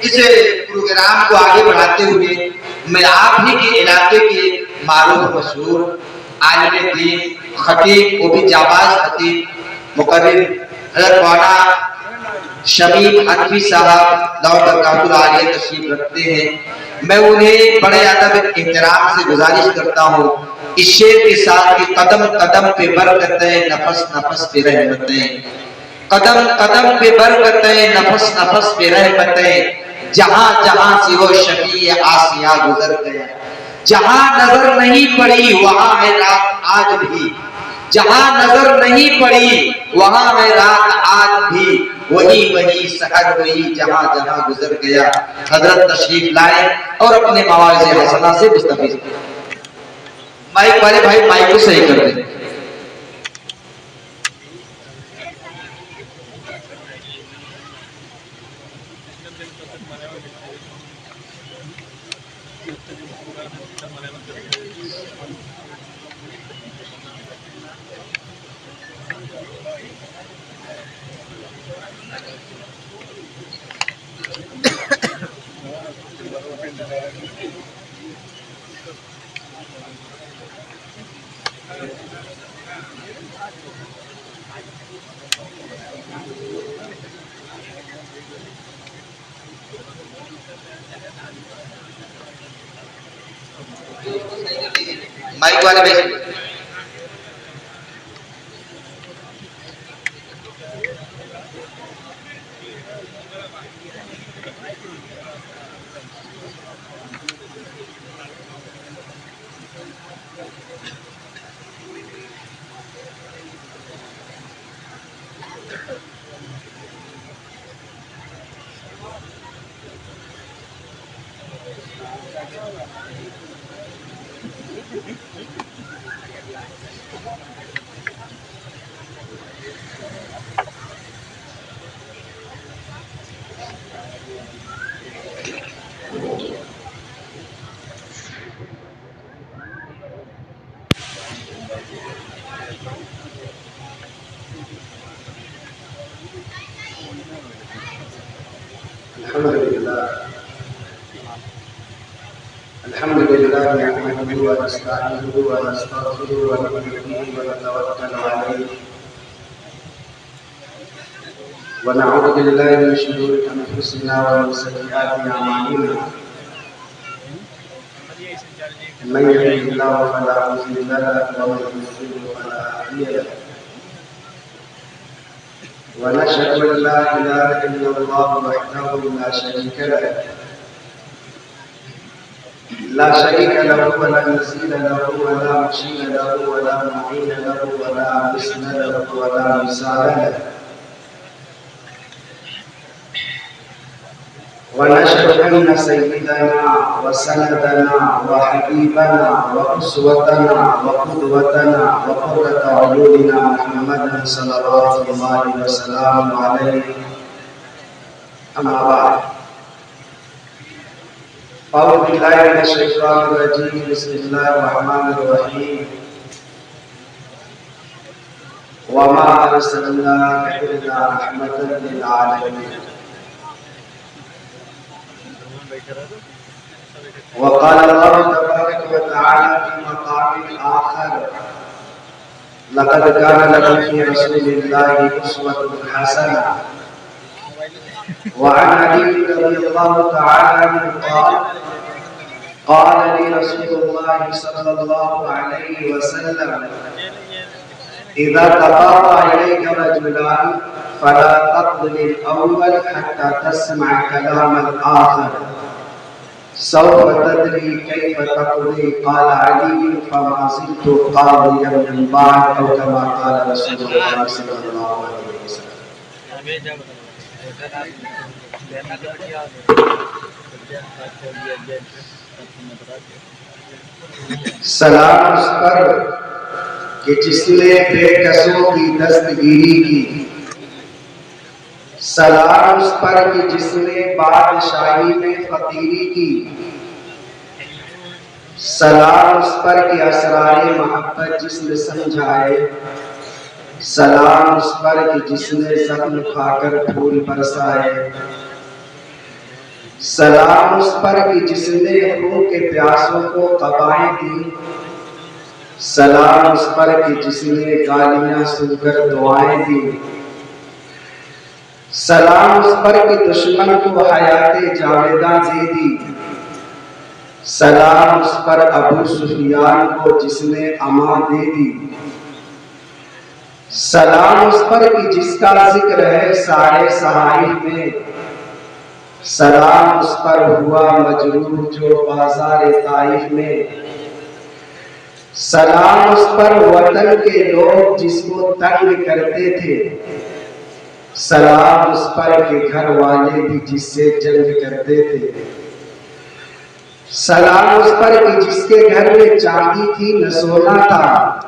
اس programme کو آگے بڑھاتے ہوئے میں آپ ہی کے علاقے کے معروف مشہور عالم دین خطیب، وہ بھی جاباز خطیب مقرر حضرت مولانا شبیب حنفی صاحب دعوت برکاتہ العالیہ تشریف رکھتے ہیں، میں انہیں بڑے ادب احترام سے گزارش کرتا ہوں اس شعر کے ساتھ کہ قدم قدم پہ برکتیں، نفس نفس پہ رحمتیں، قدم قدم پہ برکتیں، نفس نفس پہ رحمتیں، جہاں جہاں سے وہ شفیع آسیہ گزر گیا، جہاں نظر نہیں پڑی وہاں ہے رات آج بھی، جہاں نظر نہیں پڑی وہاں ہے رات آج بھی، وہی وہی سحر وہی جہاں جہاں گزر گیا۔ حضرت تشریف لائے اور اپنے مواعظ حسنہ سے مستفیض کریں۔ مائک والے بھائی مائک کو صحیح کر دیں۔ مائک والے بھائی الحمد لله نحمده ونستعينه ونستغفره ونؤمن به ونتوكل عليه ونعوذ بالله من شرور انفسنا ومن سيئات اعمالنا من يهده الله فلا مضل له ومن يضلل فلا هادي له ونشهد ان لا اله الا الله وحده لا شريك له لا شريك له ولا مثيل له ولا مشين له ولا معين له ولا مسند له ولا مثال له ونشهد ان سيدنا وسندنا وحبيبنا واسوتنا وقدوتنا وقرة عيوننا محمدا صلوات الله وسلامه عليه اما بعد أعوذ بالله من الشيطان الرجيم بسم الله الرحمن الرحيم وما أرسلناك إلا رحمة للعالمين وقال الله تبارك وتعالى في مقام آخر لقد كان لكم في رسول الله أسوة حسنة وعن علي رضي الله تعالى عنه قال لي رسول الله صلى الله عليه وسلم إذا تقاطع إليك رجلان فلا تقبل الأول حتى تسمع كلام الآخر سوف تدري كيف تقضي قال علي فما زلت قاضيا من بعد أو كما قال رسول الله صلى الله عليه وسلم. سلام اس پر کہ جس نے بے کسوں کی دستگیری کی، سلام اس پر کہ جس نے بادشاہی میں فقیری کی، سلام اس پر کہ اسرار محبت جس نے سمجھائے، سلام اس پر کہ جس نے زخم کھا کر پھول برسائے، سلام اس پر کہ جس نے خون کے پیاسوں کو قبائیں دی، سلام اس پر کہ جس نے گالیاں سن کر دعائیں دی، سلام اس پر کہ دشمن کو حیات جاویداں دے دی، سلام اس پر ابو سفیان کو جس نے امان دے دی، سلام اس پر کہ جس کا ذکر ہے سارے صحائف میں، سلام اس پر ہوا مجروح جو بازار طائف میں، سلام اس پر وطن کے لوگ جس کو تنگ کرتے تھے، سلام اس پر کہ گھر والے بھی جس سے جنگ کرتے تھے، سلام اس پر کہ جس کے گھر میں چاندی تھی نہ سونا تھا،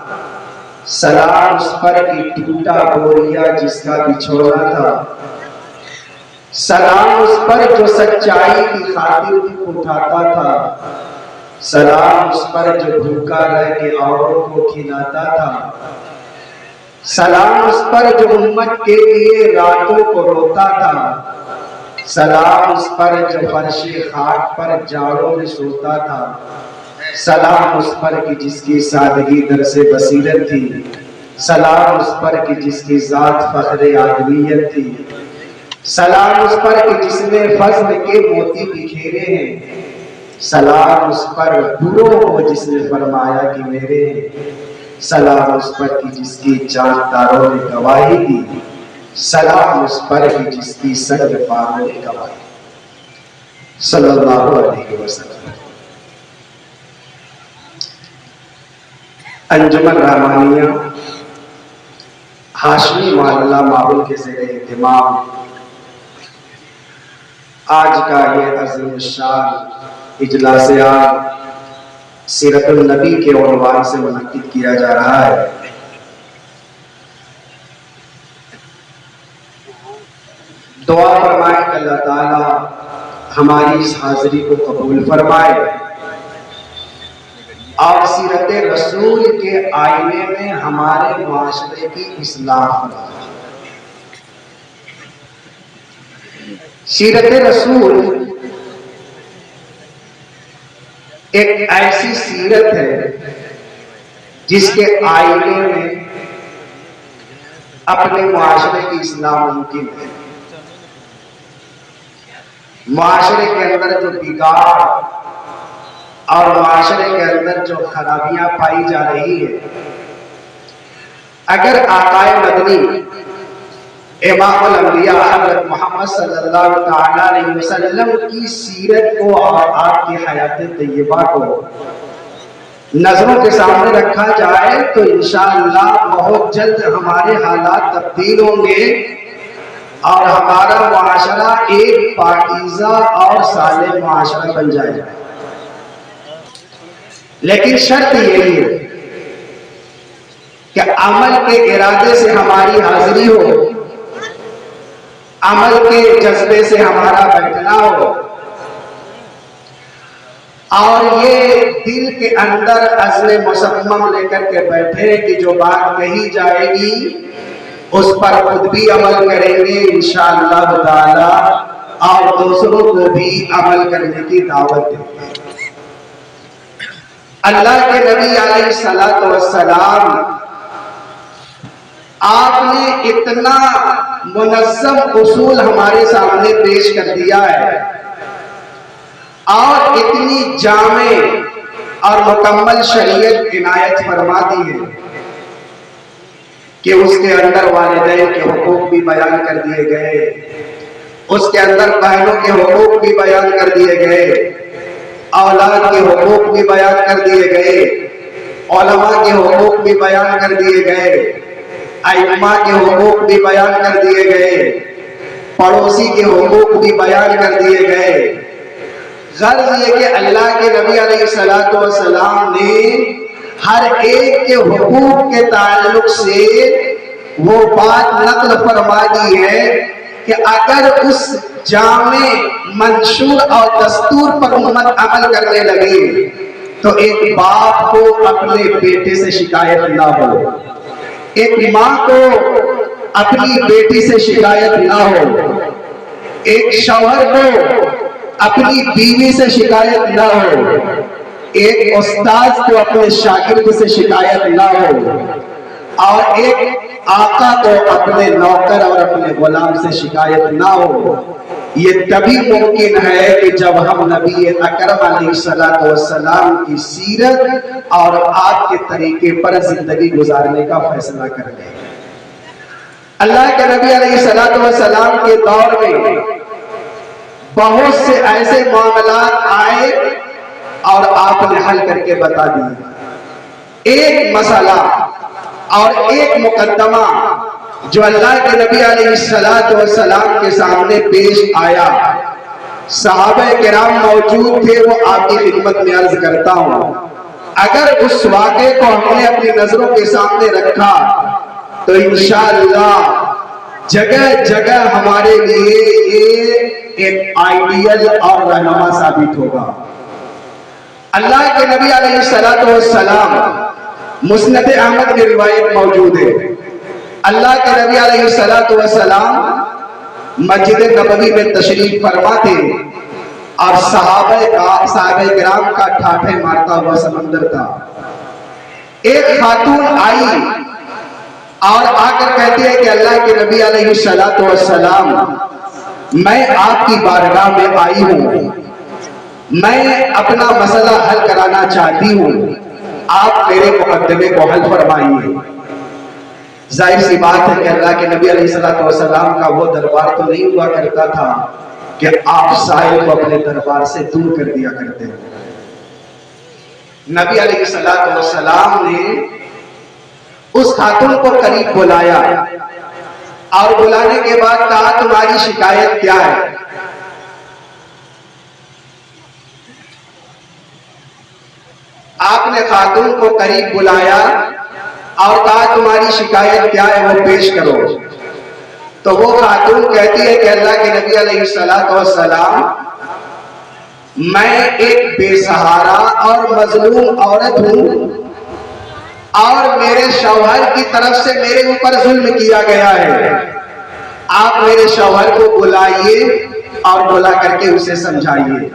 سلام اس پر کہ ٹوٹا بوریا جس کا بچھونا تھا، سلام اس پر جو سچائی کی خاطر دکھ اٹھاتا تھا، سلام اس پر جو بھوکا رہ کے اوروں کو کھلاتا تھا، سلام اس پر جو امت کے لیے راتوں کو روتا تھا، سلام اس پر جو فرش خاک پر جاڑوں میں سوتا تھا، سلام اس پر کہ جس کی سادگی درس بصیرت تھی، سلام اس پر کہ جس کی ذات فخر آدمیت تھی، سلام اس پر کہ جس نے فضل کے موتی بکھیرے ہیں، سلام اس پر بروں کو جس نے فرمایا کہ میرے ہیں، سلام اس پر کہ جس کی چاند تاروں نے گواہی دی، سلام اس پر کہ جس کی سنگ پاروں نے گواہی دی، صلی اللہ علیہ وسلم۔ انجمن رحمانیہ ہاشمی معاملہ معاون کے زیر اہتمام آج کا یہ عظیم الشان اجلاس عام سیرت النبی کے عنوان سے منعقد کیا جا رہا ہے۔ دعا فرمائے کہ اللہ تعالی ہماری اس حاضری کو قبول فرمائے اور سیرت رسول کے آئینے میں ہمارے معاشرے کی اصلاح فرمائے۔ سیرت رسول ایک ایسی سیرت ہے جس کے آئینے میں اپنے معاشرے کی اصلاح ممکن ہے۔ معاشرے کے اندر جو بگاڑ اور معاشرے کے اندر جو خرابیاں پائی جا رہی ہے، اگر آقائے مدنی امام الانبیاء حضرت محمد صلی اللہ تعالیٰ علیہ وسلم کی سیرت کو اور آپ کی حیات طیبہ کو نظروں کے سامنے رکھا جائے تو انشاءاللہ بہت جلد ہمارے حالات تبدیل ہوں گے اور ہمارا معاشرہ ایک پاکیزہ اور صالح معاشرہ بن جائے گا۔ لیکن شرط یہی ہے کہ عمل کے ارادے سے ہماری حاضری ہو، عمل کے جذبے سے ہمارا بیٹھنا ہو، اور یہ دل کے اندر عزم مصمم لے کر کے بیٹھے کہ جو بات کہی جائے گی اس پر خود بھی عمل کریں گے انشاءاللہ تعالی، اور دوسروں کو بھی عمل کرنے کی دعوت دیں گے۔ اللہ کے نبی علیہ الصلوۃ والسلام آپ نے اتنا منظم اصول ہمارے سامنے پیش کر دیا ہے اور اتنی جامع اور مکمل شریعت عنایت فرما دی ہے کہ اس کے اندر والدین کے حقوق بھی بیان کر دیے گئے، اس کے اندر بہنوں کے حقوق بھی بیان کر دیے گئے، اولاد کے حقوق بھی بیان کر دیے گئے، علماء کے حقوق بھی بیان کر دیے گئے، ائمہ کے حقوق بھی بیان کر دیے گئے، پڑوسی کے حقوق بھی بیان کر دیے گئے۔ غرض یہ کہ اللہ کے نبی علیہ الصلوۃ والسلام نے ہر ایک کے حقوق کے تعلق سے وہ بات نقل فرما دی ہے کہ اگر اس جامع منشور اور دستور پر امت عمل کرنے لگے تو ایک باپ کو اپنے بیٹے سے شکایت نہ ہو، ایک ماں کو اپنی بیٹی سے شکایت نہ ہو، ایک شوہر کو اپنی بیوی سے شکایت نہ ہو، ایک استاد کو اپنے شاگرد سے شکایت نہ ہو، اور ایک آقا کو اپنے نوکر اور اپنے غلام سے شکایت نہ ہو، یہ تبھی ممکن ہے کہ جب ہم نبی اکرم علیہ السلام کی سیرت اور آپ کے طریقے پر زندگی گزارنے کا فیصلہ کر لیں۔ اللہ کے نبی علیہ السلام کے دور میں بہت سے ایسے معاملات آئے اور آپ نے حل کر کے بتا دیے۔ ایک مسئلہ اور ایک مقدمہ جو اللہ کے نبی علیہ السلام کے سامنے پیش آیا، صحابہ کرام موجود تھے، وہ آپ کی خدمت میں عرض کرتا ہوں۔ اگر اس واقعے کو ہم نے اپنی نظروں کے سامنے رکھا تو انشاءاللہ جگہ جگہ ہمارے لیے یہ ایک آئیڈیل اور رہنما ثابت ہوگا۔ اللہ کے نبی علیہ السلام، مسند احمد کی روایت موجود ہے، اللہ کے نبی علیہ السلام مسجد نبوی میں تشریف فرما تھے اور صحابہ کرام کا ٹھاٹھے مارتا ہوا سمندر تھا۔ ایک خاتون آئی اور آ کر کہتی ہے کہ اللہ کے نبی علیہ السلام، میں آپ کی بارگاہ میں آئی ہوں، میں اپنا مسئلہ حل کرانا چاہتی ہوں، آپ میرے مقدمے کو حل فرمائیے۔ ظاہر سی بات ہے کہ اللہ کے نبی علیہ السلام کا وہ دربار تو نہیں ہوا کرتا تھا کہ آپ سائل کو اپنے دربار سے دور کر دیا کرتے۔ نبی علیہ السلام نے اس خاتون کو قریب بلایا اور بلانے کے بعد کہا تمہاری شکایت کیا ہے؟ آپ نے خاتون کو قریب بلایا اور کہا تمہاری شکایت کیا ہے، وہ پیش کرو۔ تو وہ خاتون کہتی ہے کہ اللہ کے نبی علیہ السلام، میں ایک بے سہارا اور مظلوم عورت ہوں اور میرے شوہر کی طرف سے میرے اوپر ظلم کیا گیا ہے، آپ میرے شوہر کو بلائیے اور بلا کر کے اسے سمجھائیے۔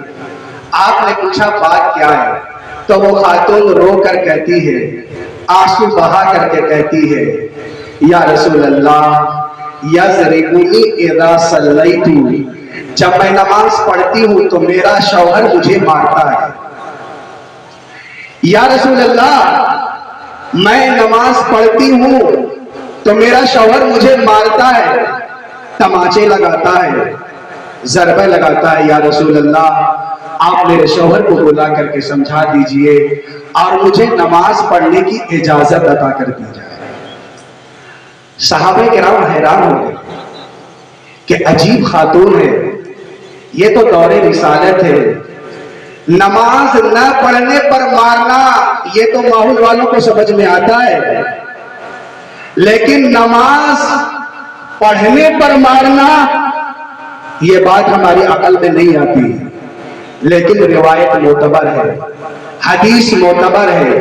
آپ نے پوچھا بات کیا ہے؟ تو وہ خاتون رو کر کہتی ہے، آنسو بہا کر کے کہتی ہے، یا رسول اللہ یضربنی اذا صلیت، جب میں نماز پڑھتی ہوں تو میرا شوہر مجھے مارتا ہے۔ یا رسول اللہ میں نماز پڑھتی ہوں تو میرا شوہر مجھے مارتا ہے، تماچے لگاتا ہے، ضربے لگاتا ہے۔ یا رسول اللہ آپ میرے شوہر کو بلا کر کے سمجھا دیجئے اور مجھے نماز پڑھنے کی اجازت عطا کر دی جائے۔ صحابہ کرام حیران ہو گئے کہ عجیب خاتون ہے، یہ تو دور رسالت ہے، نماز نہ پڑھنے پر مارنا یہ تو ماحول والوں کو سمجھ میں آتا ہے، لیکن نماز پڑھنے پر مارنا یہ بات ہماری عقل میں نہیں آتی۔ لیکن روایت معتبر ہے، حدیث معتبر ہے،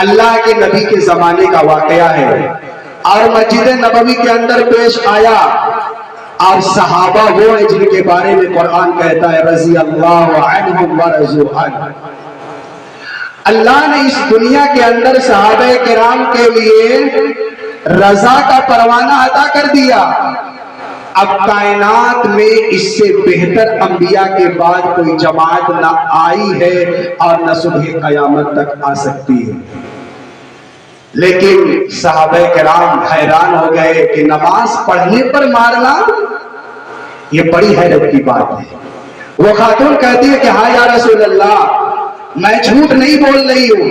اللہ کے نبی کے زمانے کا واقعہ ہے اور مسجد نبوی کے اندر پیش آیا، اور صحابہ وہ ہیں جن کے بارے میں قرآن کہتا ہے رضی اللہ عنہم ورضوا عنہ۔ اللہ نے اس دنیا کے اندر صحابہ کرام کے لیے رضا کا پروانہ عطا کر دیا۔ اب کائنات میں اس سے بہتر انبیاء کے بعد کوئی جماعت نہ آئی ہے اور نہ صبح قیامت تک آ سکتی ہے۔ لیکن صحابہ کرام حیران ہو گئے کہ نماز پڑھنے پر مارنا یہ بڑی حیرت کی بات ہے۔ وہ خاتون کہتی ہے کہ ہاں یا رسول اللہ، میں جھوٹ نہیں بول رہی ہوں،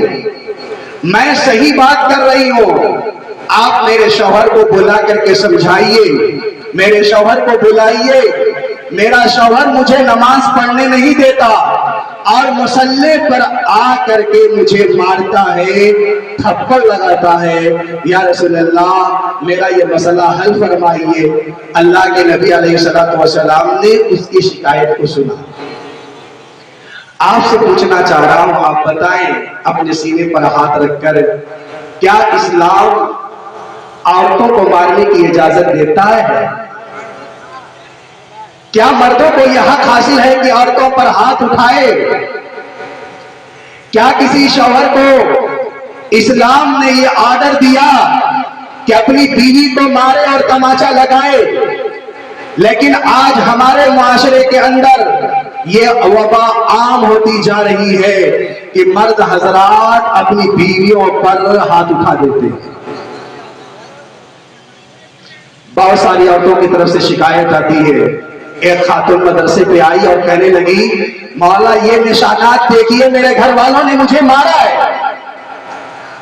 میں صحیح بات کر رہی ہوں، آپ میرے شوہر کو بلا کر کے سمجھائیے، میرے شوہر کو بلائیے، میرا شوہر مجھے نماز پڑھنے نہیں دیتا اور مصلی پر آ کر کے مجھے مارتا ہے، تھپڑ لگاتا ہے، یا رسول اللہ میرا یہ مسئلہ حل فرمائیے۔ اللہ کے نبی علیہ السلام نے اس کی شکایت کو سنا۔ آپ سے پوچھنا چاہ رہا ہوں، آپ بتائیں اپنے سینے پر ہاتھ رکھ کر، کیا اسلام عورتوں کو مارنے کی اجازت دیتا ہے؟ کیا مردوں کو یہ حق حاصل ہے کہ عورتوں پر پر ہاتھ اٹھائے؟ کیا کسی شوہر کو اسلام نے یہ آرڈر دیا کہ اپنی بیوی کو مارے اور تماچا لگائے؟ لیکن آج ہمارے معاشرے کے اندر یہ وبا عام ہوتی جا رہی ہے کہ مرد حضرات اپنی بیویوں پر ہاتھ اٹھا دیتے ہیں۔ بہت ساری عورتوں کی طرف سے شکایت آتی ہے۔ ایک خاتون مدرسے پہ آئی اور کہنے لگی، مولا یہ نشانات دیکھیے، میرے گھر والوں نے مجھے مارا ہے۔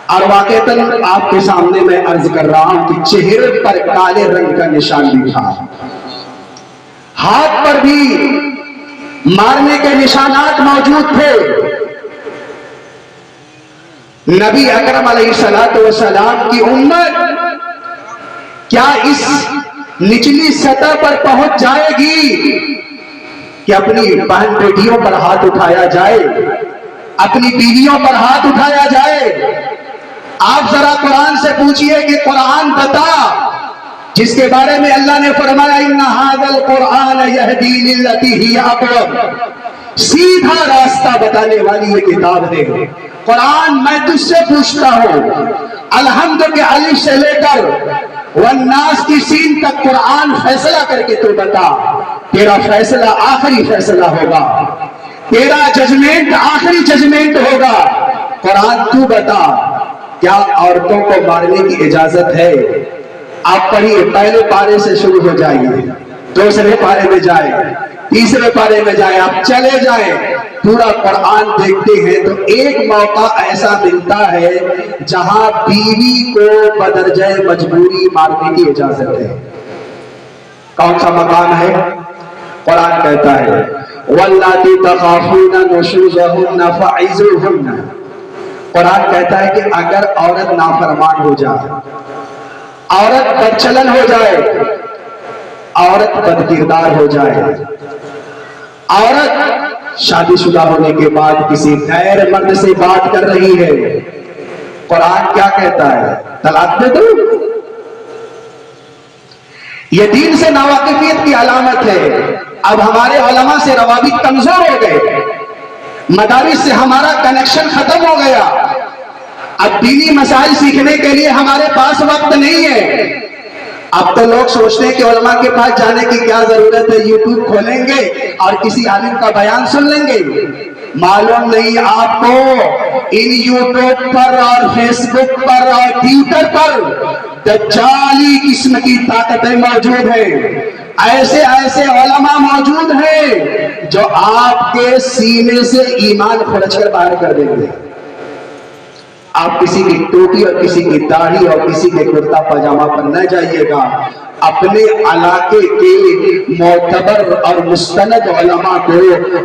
اور واقعتاً آپ کے سامنے میں عرض کر رہا ہوں کہ چہرے پر کالے رنگ کا نشان بھی تھا، ہاتھ پر بھی مارنے کے نشانات موجود تھے۔ نبی اکرم علیہ السلام کی امت کیا اس نچلی سطح پر پہنچ جائے گی کہ اپنی بہن بیٹیوں پر ہاتھ اٹھایا جائے، اپنی بیویوں پر ہاتھ اٹھایا جائے؟ آپ ذرا قرآن سے پوچھئے کہ قرآن بتا، جس کے بارے میں اللہ نے فرمایا ان ھذا القرآن یہدی للتی ہی اقوم، سیدھا راستہ بتانے والی یہ کتاب ہے۔ قرآن میں تجھ سے پوچھتا ہوں، الحمد کے الف سے لے کر والناس کی سین تک قرآن فیصلہ کر کے تو بتا، تیرا فیصلہ آخری فیصلہ ہوگا، تیرا ججمنٹ آخری ججمنٹ ہوگا۔ قرآن تو بتا، کیا عورتوں کو مارنے کی اجازت ہے؟ آپ پڑھیے، پہلے پارے سے شروع ہو جائیے، دوسرے پارے میں جائیں، تیسرے پارے میں جائیں، آپ چلے جائیں، پورا قرآن دیکھتے ہیں تو ایک موقع ایسا ملتا ہے جہاں بیوی کو بدرجہ مجبوری مارنے کی اجازت ہے۔ کون سا مقام ہے؟ قرآن کہتا ہے واللاتی تخافون نشوزہن فعظوہن۔ قرآن کہتا ہے کہ اگر عورت نافرمان ہو جائے، عورت بدچلن ہو جائے، عورت بد کردار ہو جائے، عورت شادی شدہ ہونے کے بعد کسی غیر مرد سے بات کر رہی ہے، قرآن کیا کہتا ہے؟ طلاق دے دو۔ یہ دین سے ناواقفیت کی علامت ہے۔ اب ہمارے علماء سے روابط کمزور ہو گئے، مدارس سے ہمارا کنیکشن ختم ہو گیا، اب دینی مسائل سیکھنے کے لیے ہمارے پاس وقت نہیں ہے۔ اب تو لوگ سوچتے ہیں کہ علماء کے پاس جانے کی کیا ضرورت ہے، یوٹیوب کھولیں گے اور کسی عالم کا بیان سن لیں گے۔ معلوم نہیں آپ کو ان یوٹیوب پر اور فیس بک پر اور ٹویٹر پر دجالی قسم کی طاقتیں موجود ہیں، ایسے ایسے علماء موجود ہیں جو آپ کے سینے سے ایمان کھرچ کر باہر کر دیں گے۔ آپ کسی کی ٹوپی اور کسی کی داڑھی اور کسی کے کرتا پاجامہ پر نہ جائیے گا، اپنے علاقے کے معتبر اور مستند علماء کو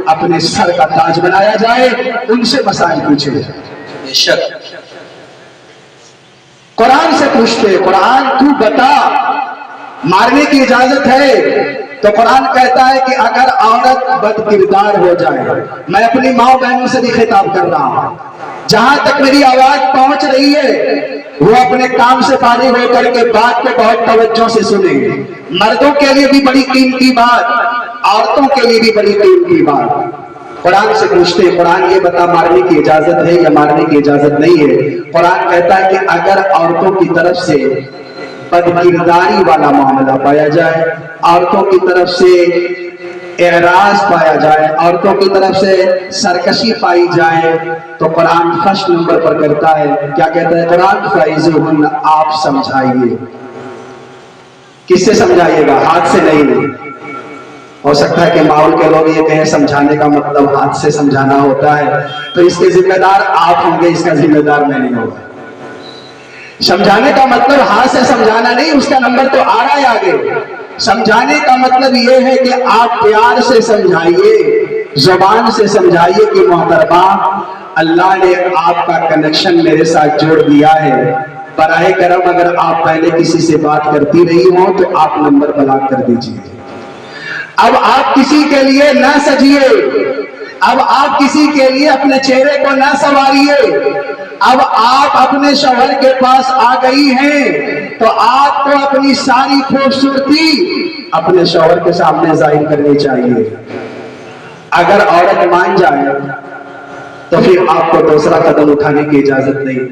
اپنے سر کا تاج بنایا جائے، ان سے مسائل پوچھے جائے۔ بے شک قرآن سے پوچھتے، قرآن تو بتا مارنے کی اجازت ہے؟ تو قرآن کہتا ہے کہ اگر عورت بد کردار ہو جائے، میں اپنی ماں بہنوں سے بھی خطاب کر رہا ہوں، جہاں تک میری آواز پہنچ رہی ہے وہ اپنے کام سے فارغ ہو کر کے بات کو بہت توجہ سے سنیں۔ مردوں کے لیے بھی بڑی قیمتی بات، عورتوں کے لیے بھی بڑی قیمتی بات۔ قرآن سے پوچھتے، قرآن یہ بتا مارنے کی اجازت ہے یا مارنے کی اجازت نہیں ہے؟ قرآن کہتا ہے کہ اگر عورتوں کی طرف سے بد کرداری والا معاملہ پایا جائے، عورتوں کی طرف سے اعراض پایا جائے، عورتوں کی طرف سے سرکشی پائی جائے، تو قرآن فرسٹ نمبر پر کرتا ہے، کیا کہتا ہے قرآن؟ فَعِظُوهُنَّ، آپ سمجھائیے۔ کس سے سمجھائیے گا؟ ہاتھ سے نہیں۔ ہو سکتا ہے کہ ماحول کے لوگ یہ کہیں سمجھانے کا مطلب ہاتھ سے سمجھانا ہوتا ہے، تو اس کے ذمہ دار آپ ہوں گے، اس کا ذمہ دار میں نہیں ہوگا۔ سمجھانے کا مطلب ہاتھ سے سمجھانا نہیں، اس کا نمبر تو آ رہا ہے آگے۔ سمجھانے کا مطلب یہ ہے کہ آپ پیار سے سمجھائیے، زبان سے سمجھائیے کہ محترمہ اللہ نے آپ کا کنیکشن میرے ساتھ جوڑ دیا ہے، براہ کرم اگر آپ پہلے کسی سے بات کرتی رہی ہوں تو آپ نمبر بلاک کر دیجئے۔ اب آپ کسی کے لیے نہ سجیے، اب آپ کسی کے لیے اپنے چہرے کو نہ سنواریے۔ اب آپ اپنے شوہر کے پاس آ گئی ہیں تو آپ کو اپنی ساری خوبصورتی اپنے شوہر کے سامنے ظاہر کرنی چاہیے۔ اگر عورت مان جائے تو پھر آپ کو دوسرا قدم اٹھانے کی اجازت نہیں.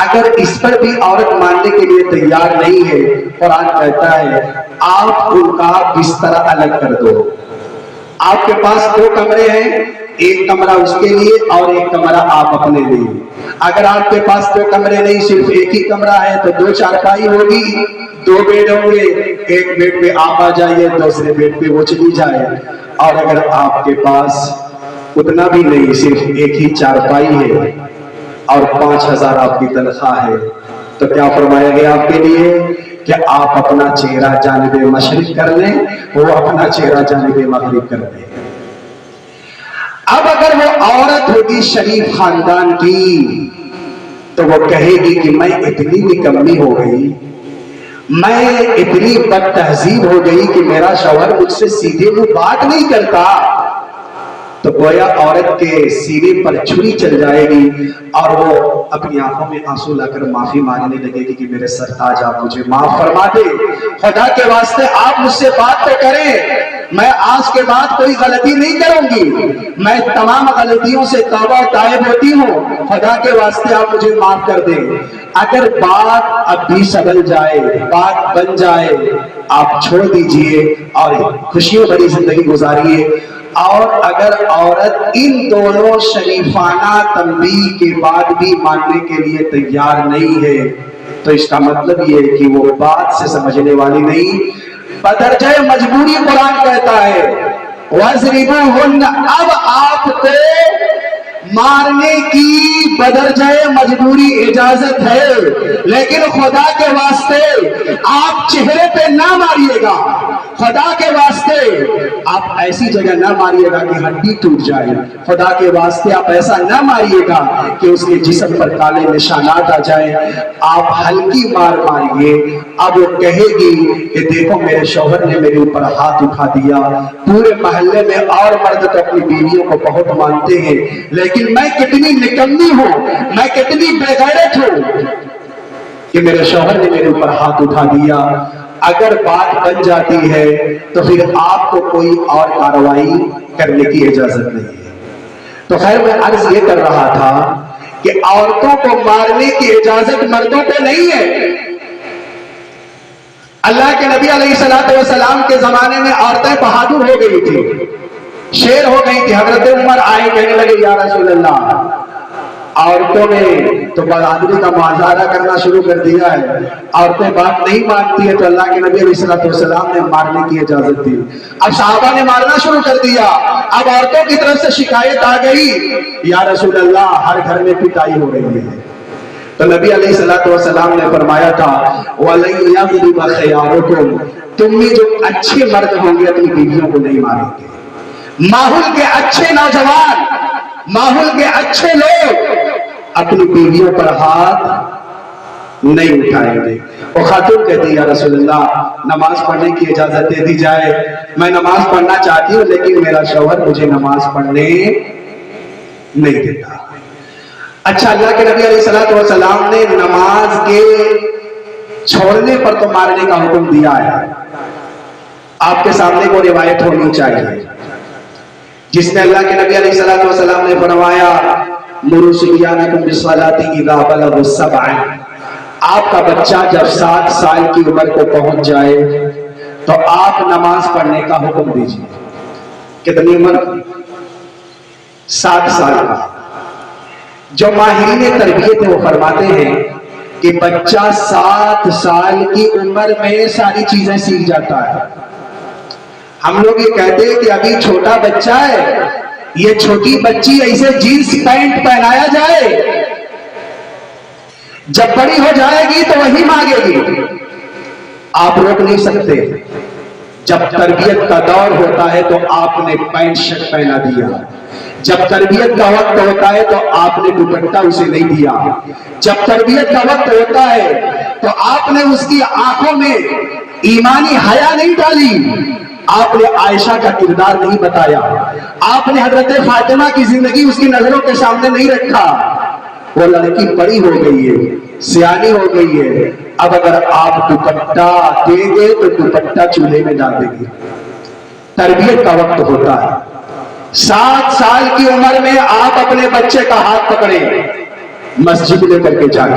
اگر اس پر بھی عورت ماننے کے لیے تیار نہیں ہے، قرآن کہتا ہے آپ ان کا بستر الگ کر دو. آپ کے پاس 2 کمرے ہیں، ایک کمرہ اس کے لیے اور ایک کمرہ آپ اپنے لیے. اگر آپ کے پاس 2 کمرے نہیں، صرف ایک ہی کمرہ ہے تو 2 چارپائی ہوگی، 2 بیڈ ہوں گے. ایک بیڈ پہ آپ آ جائیے، دوسرے بیڈ پہ وہ چلی جائے. اور اگر آپ کے پاس اتنا بھی نہیں، صرف ایک ہی چارپائی ہے اور 5,000 آپ کی تنخواہ ہے، تو کیا فرمایا گیا آپ کے لیے کہ آپ اپنا چہرہ جانب مشرق کر لیں، وہ اپنا چہرہ جانب مغرب کر لیں. اب اگر وہ عورت ہوگی شریف خاندان کی تو وہ کہے گی کہ میں اتنی نکمی ہو گئی، میں اتنی بد تہذیب ہو گئی کہ میرا شوہر مجھ سے سیدھے منہ بات نہیں کرتا، تو گویا عورت کے سینے پر چھری چل جائے گی اور وہ اپنی آنکھوں میں آنسو لا کر معافی مانگنے لگے گی کہ میرے سرتاج آپ مجھے معاف فرما دے، خدا کے واسطے آپ مجھ سے بات تو کریں، میں آج کے بعد کوئی غلطی نہیں کروں گی، میں تمام غلطیوں سے توبہ تائب ہوتی ہوں، خدا کے واسطے آپ مجھے معاف کر دیں. اگر بات اب بھی سبل جائے، بات بن جائے، آپ چھوڑ دیجئے اور خوشیوں بھری زندگی گزاریے. اور اگر عورت ان دونوں شریفانہ تنبیہ کے بعد بھی ماننے کے لیے تیار نہیں ہے تو اس کا مطلب یہ ہے کہ وہ بات سے سمجھنے والی نہیں، بدرجہ مجبوری قرآن کہتا ہے وَاضْرِبُوهُنَّ. اب آپ کو مارنے کی بدرجہ مجبوری اجازت ہے، لیکن خدا کے واسطے آپ چہرے پہ نہ ماریے گا، خدا کے واسطے آپ ایسی جگہ نہ ماریے گا کہ ہڈی ٹوٹ جائے، خدا کے واسطے آپ ایسا نہ ماریے گا کہ اس کے جسم پر کالے نشانات آ جائیں. آپ ہلکی مار ماریے. اب وہ کہے گی کہ دیکھو میرے شوہر نے میرے اوپر ہاتھ اٹھا دیا، پورے محلے میں اور مرد تو اپنی بیویوں کو بہت مانتے ہیں، لیکن میں کتنی نکمی ہوں، میں کتنی بے غیرت ہوں کہ میرے شوہر نے میرے اوپر ہاتھ اٹھا دیا. اگر بات بن جاتی ہے تو پھر آپ کو کوئی اور کارروائی کرنے کی اجازت نہیں ہے. تو خیر میں عرض یہ کر رہا تھا کہ عورتوں کو مارنے کی اجازت مردوں کو نہیں ہے. اللہ کے نبی علیہ السلام کے زمانے میں عورتیں بہادر ہو گئی تھی، شیر ہو گئی تھی. حضرت عمر آئے کہنے لگے یا رسول اللہ، عورتوں نے تو بہادری کا مظاہرہ کرنا شروع کر دیا ہے، عورتیں بات نہیں مانتی ہے، تو اللہ کے نبی علیہ السلام نے مارنے کی اجازت دی. اب صحابہ نے مارنا شروع کر دیا. اب عورتوں کی طرف سے شکایت آ گئی یا رسول اللہ ہر گھر میں پٹائی ہو رہی ہے. تو نبی علیہ السلام نے فرمایا تھا وَلَن يَغْلِبَ خِيَارُكُمْ، تم میں جو اچھے مرد ہوں گے اپنی بیویوں کو نہیں ماریں گے. ماحول کے اچھے نوجوان، ماحول کے اچھے لوگ اپنی بیویوں پر ہاتھ نہیں اٹھائیں گے. وہ خاتون کہتی یا رسول اللہ نماز پڑھنے کی اجازت دے دی جائے، میں نماز پڑھنا چاہتی ہوں لیکن میرا شوہر مجھے نماز پڑھنے نہیں دیتا. اچھا، اللہ کے نبی علیہ السلام نے نماز کے چھوڑنے پر تو مارنے کا حکم دیا ہے. آپ کے سامنے کو روایت ہونی چاہیے جس میں اللہ کے نبی علیہ السلام نے فرمایا مُرُوا صِبْيَانَكُمْ بِالصَّلَاةِ إِذَا بَلَغُوا السَّبْعَ. آپ کا بچہ جب 7 سال کی عمر کو پہنچ جائے تو آپ نماز پڑھنے کا حکم دیجیے. کتنی عمر؟ 7 سال کا. جو ماہرین تربیت ہیں وہ فرماتے ہیں کہ بچہ 7 سال کی عمر میں ساری چیزیں سیکھ جاتا ہے. ہم لوگ یہ کہتے ہیں کہ ابھی چھوٹا بچہ ہے، یہ چھوٹی بچی ایسے جینس پینٹ پہنایا جائے، جب بڑی ہو جائے گی تو وہی مانگے گی. آپ روک نہیں سکتے. جب تربیت کا دور ہوتا ہے تو آپ نے پینٹ شرٹ پہنا دیا، جب تربیت کا وقت ہوتا ہے تو آپ نے دوپٹہ اسے نہیں دیا، جب تربیت کا وقت ہوتا ہے تو آپ نے اس کی آنکھوں میں ایمانی حیا نہیں ڈالی، آپ نے عائشہ کا کردار نہیں بتایا، آپ نے حضرت فاطمہ کی زندگی اس کی نظروں کے سامنے نہیں رکھا. وہ لڑکی بڑی ہو گئی ہے، سیانی ہو گئی ہے، اب اگر آپ دوپٹہ دیں گے تو دوپٹہ چولہے میں ڈال دیں گے. تربیت کا وقت ہوتا ہے. 7 سال کی عمر میں آپ اپنے بچے کا ہاتھ پکڑے مسجد لے کر کے جائیں،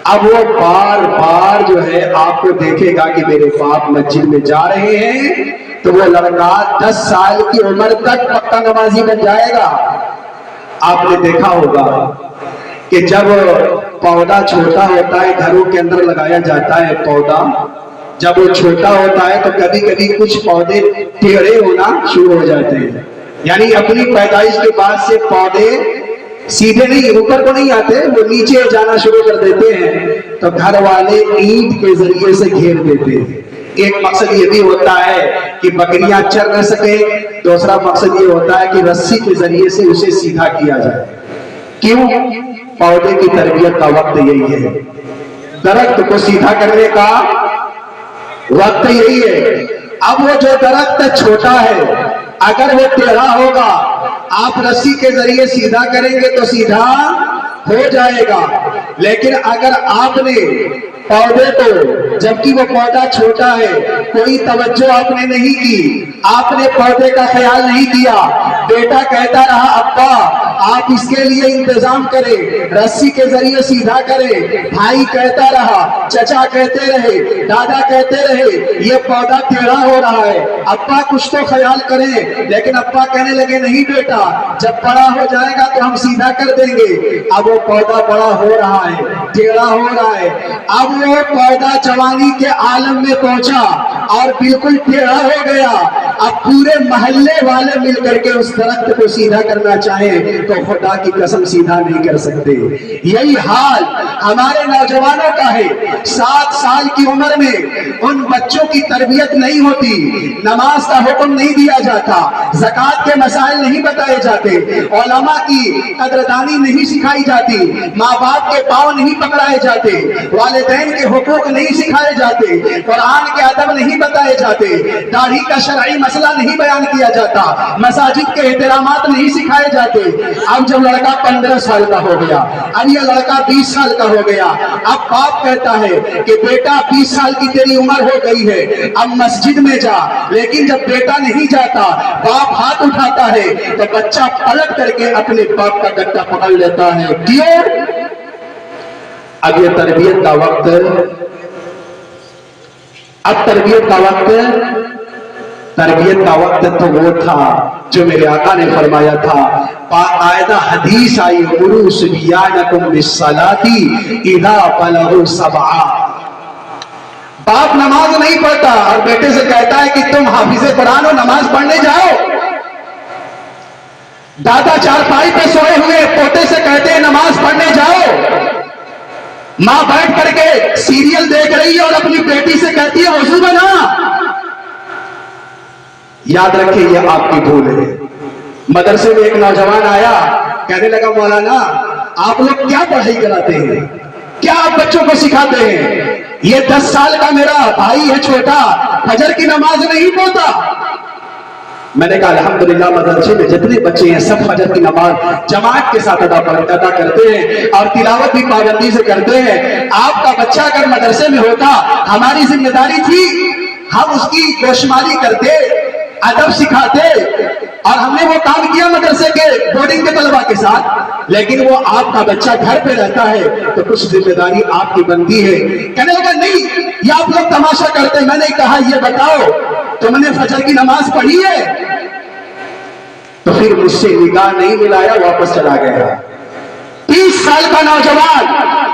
اب وہ بار بار جو ہے آپ کو دیکھے گا کہ میرے باپ مسجد میں جا رہے ہیں، تو وہ لڑکا 10 سال کی عمر تک پکا نمازی بن جائے گا۔ آپ نے دیکھا ہوگا کہ جب پودا چھوٹا ہوتا ہے گھروں کے اندر لگایا جاتا ہے پودا، جب وہ چھوٹا ہوتا ہے تو کبھی کبھی کچھ پودے ٹیڑھے ہونا شروع ہو جاتے ہیں، یعنی اپنی پیدائش کے بعد سے پودے سیدھے نہیں اوپر کو نہیں آتے، وہ نیچے جانا شروع کر دیتے ہیں، تو گھر والے اینٹ کے ذریعے سے گھیر دیتے ہیں۔ ایک مقصد یہ بھی ہوتا ہے کہ بکریاں چر نہ سکے، دوسرا مقصد یہ ہوتا ہے کہ رسی کے ذریعے سے اسے سیدھا کیا جائے۔ کیوں؟ پودے کی تربیت کا وقت یہی ہے، درخت کو سیدھا کرنے کا وقت یہی ہے۔ اب وہ جو درخت چھوٹا ہے اگر وہ ٹیڑھا ہوگا، آپ رسی کے ذریعے سیدھا کریں گے تو سیدھا ہو جائے گا، لیکن اگر آپ نے پودے کو جبکہ وہ پودا چھوٹا ہے کوئی توجہ آپ نے نہیں کی، آپ نے پودے کا خیال نہیں کیا، بیٹا کہتا رہا ابا آپ اس کے لیے انتظام کریں، رسی کے ذریعے سیدھا کریں، بھائی کہتا رہا، چچا کہتے رہے، دادا کہتے رہے یہ پودا ٹیڑھا ہو رہا ہے، ابا کچھ تو خیال کریں، لیکن ابا کہنے لگے نہیں بیٹا جب بڑا ہو جائے گا تو ہم سیدھا کر دیں گے۔ اب وہ پودا بڑا ہو رہا ہے، ٹیڑھا ہو رہا ہے، اب وہ پودا جوانی کے عالم میں پہنچا اور بالکل ٹیڑھا ہو گیا، اب پورے محلے والے مل کر کے اس درخت کو سیدھا کرنا چاہیں تو خدا کی قسم سیدھا نہیں کر سکتے۔ یہی حال ہمارے نوجوانوں کا ہے، 7 سال کی عمر میں ان بچوں کی تربیت نہیں ہوتی، نماز کا حکم نہیں دیا جاتا، زکوٰۃ کے مسائل نہیں بتائے جاتے، علماء کی قدردانی نہیں سکھائی جاتی، ماں باپ کے پاؤں نہیں پکڑائے جاتے، والدین کے حقوق نہیں سکھائے جاتے، قرآن کے ادب نہیں بتائے جاتے، داڑھی کا شرعی مسئلہ نہیں بیان کیا جاتا، مساجد کے احترامات نہیں سکھائے جاتے۔ اب جب لڑکا 15 سال کا ہو گیا، اب یہ لڑکا 20 سال کا ہو گیا، اب باپ کہتا ہے کہ بیٹا 20 سال کی تیری عمر ہو گئی ہے اب مسجد میں جا، لیکن جب بیٹا نہیں جاتا باپ ہاتھ اٹھاتا ہے تو بچہ پلٹ کر کے اپنے باپ کا گٹا پکڑ لیتا ہے۔ کیوں؟ اب یہ تربیت کا وقت، اب تربیت کا وقت تو وہ تھا جو میرے آقا نے فرمایا تھا، باقاعدہ حدیث آئی مروا صبیانکم بالصلاۃ اذا بلغوا 7۔ باپ نماز نہیں پڑھتا اور بیٹے سے کہتا ہے کہ تم حافظ قرآن ہو نماز پڑھنے جاؤ، دادا چارپائی پہ سوئے ہوئے پوتے سے کہتے ہیں نماز پڑھنے جاؤ، ماں بیٹھ کر کے سیریل دیکھ رہی ہے اور اپنی بیٹی سے کہتی ہے وضو بنا۔ یاد رکھیں یہ آپ کی بھول ہے۔ مدرسے میں ایک نوجوان آیا، کہنے لگا مولانا آپ لوگ کیا پڑھائی کراتے ہیں، کیا آپ بچوں کو سکھاتے ہیں؟ یہ 10 سال کا میرا بھائی ہے چھوٹا، فجر کی نماز نہیں پڑھتا۔ میں نے کہا الحمدللہ مدرسے میں جتنے بچے ہیں سب فجر کی نماز جماعت کے ساتھ ادا کرتے ہیں اور تلاوت بھی پابندی سے کرتے ہیں۔ آپ کا بچہ اگر مدرسے میں ہوتا ہماری ذمہ داری تھی ہم اس کی گوشمالی کرتے، ادب سکھاتے، اور ہم نے وہ کام کیا مدرسے کے بورڈنگ کے طلبہ کے ساتھ، لیکن وہ آپ کا بچہ گھر پہ رہتا ہے تو کچھ ذمہ داری آپ کی بنتی ہے۔ کہنے لگا نہیں یہ آپ لوگ تماشا کرتے۔ میں نے کہا یہ بتاؤ تم نے فجر کی نماز پڑھی ہے؟ تو پھر مجھ سے نگاہ نہیں ملایا، واپس چلا گیا۔ 30 سال کا نوجوان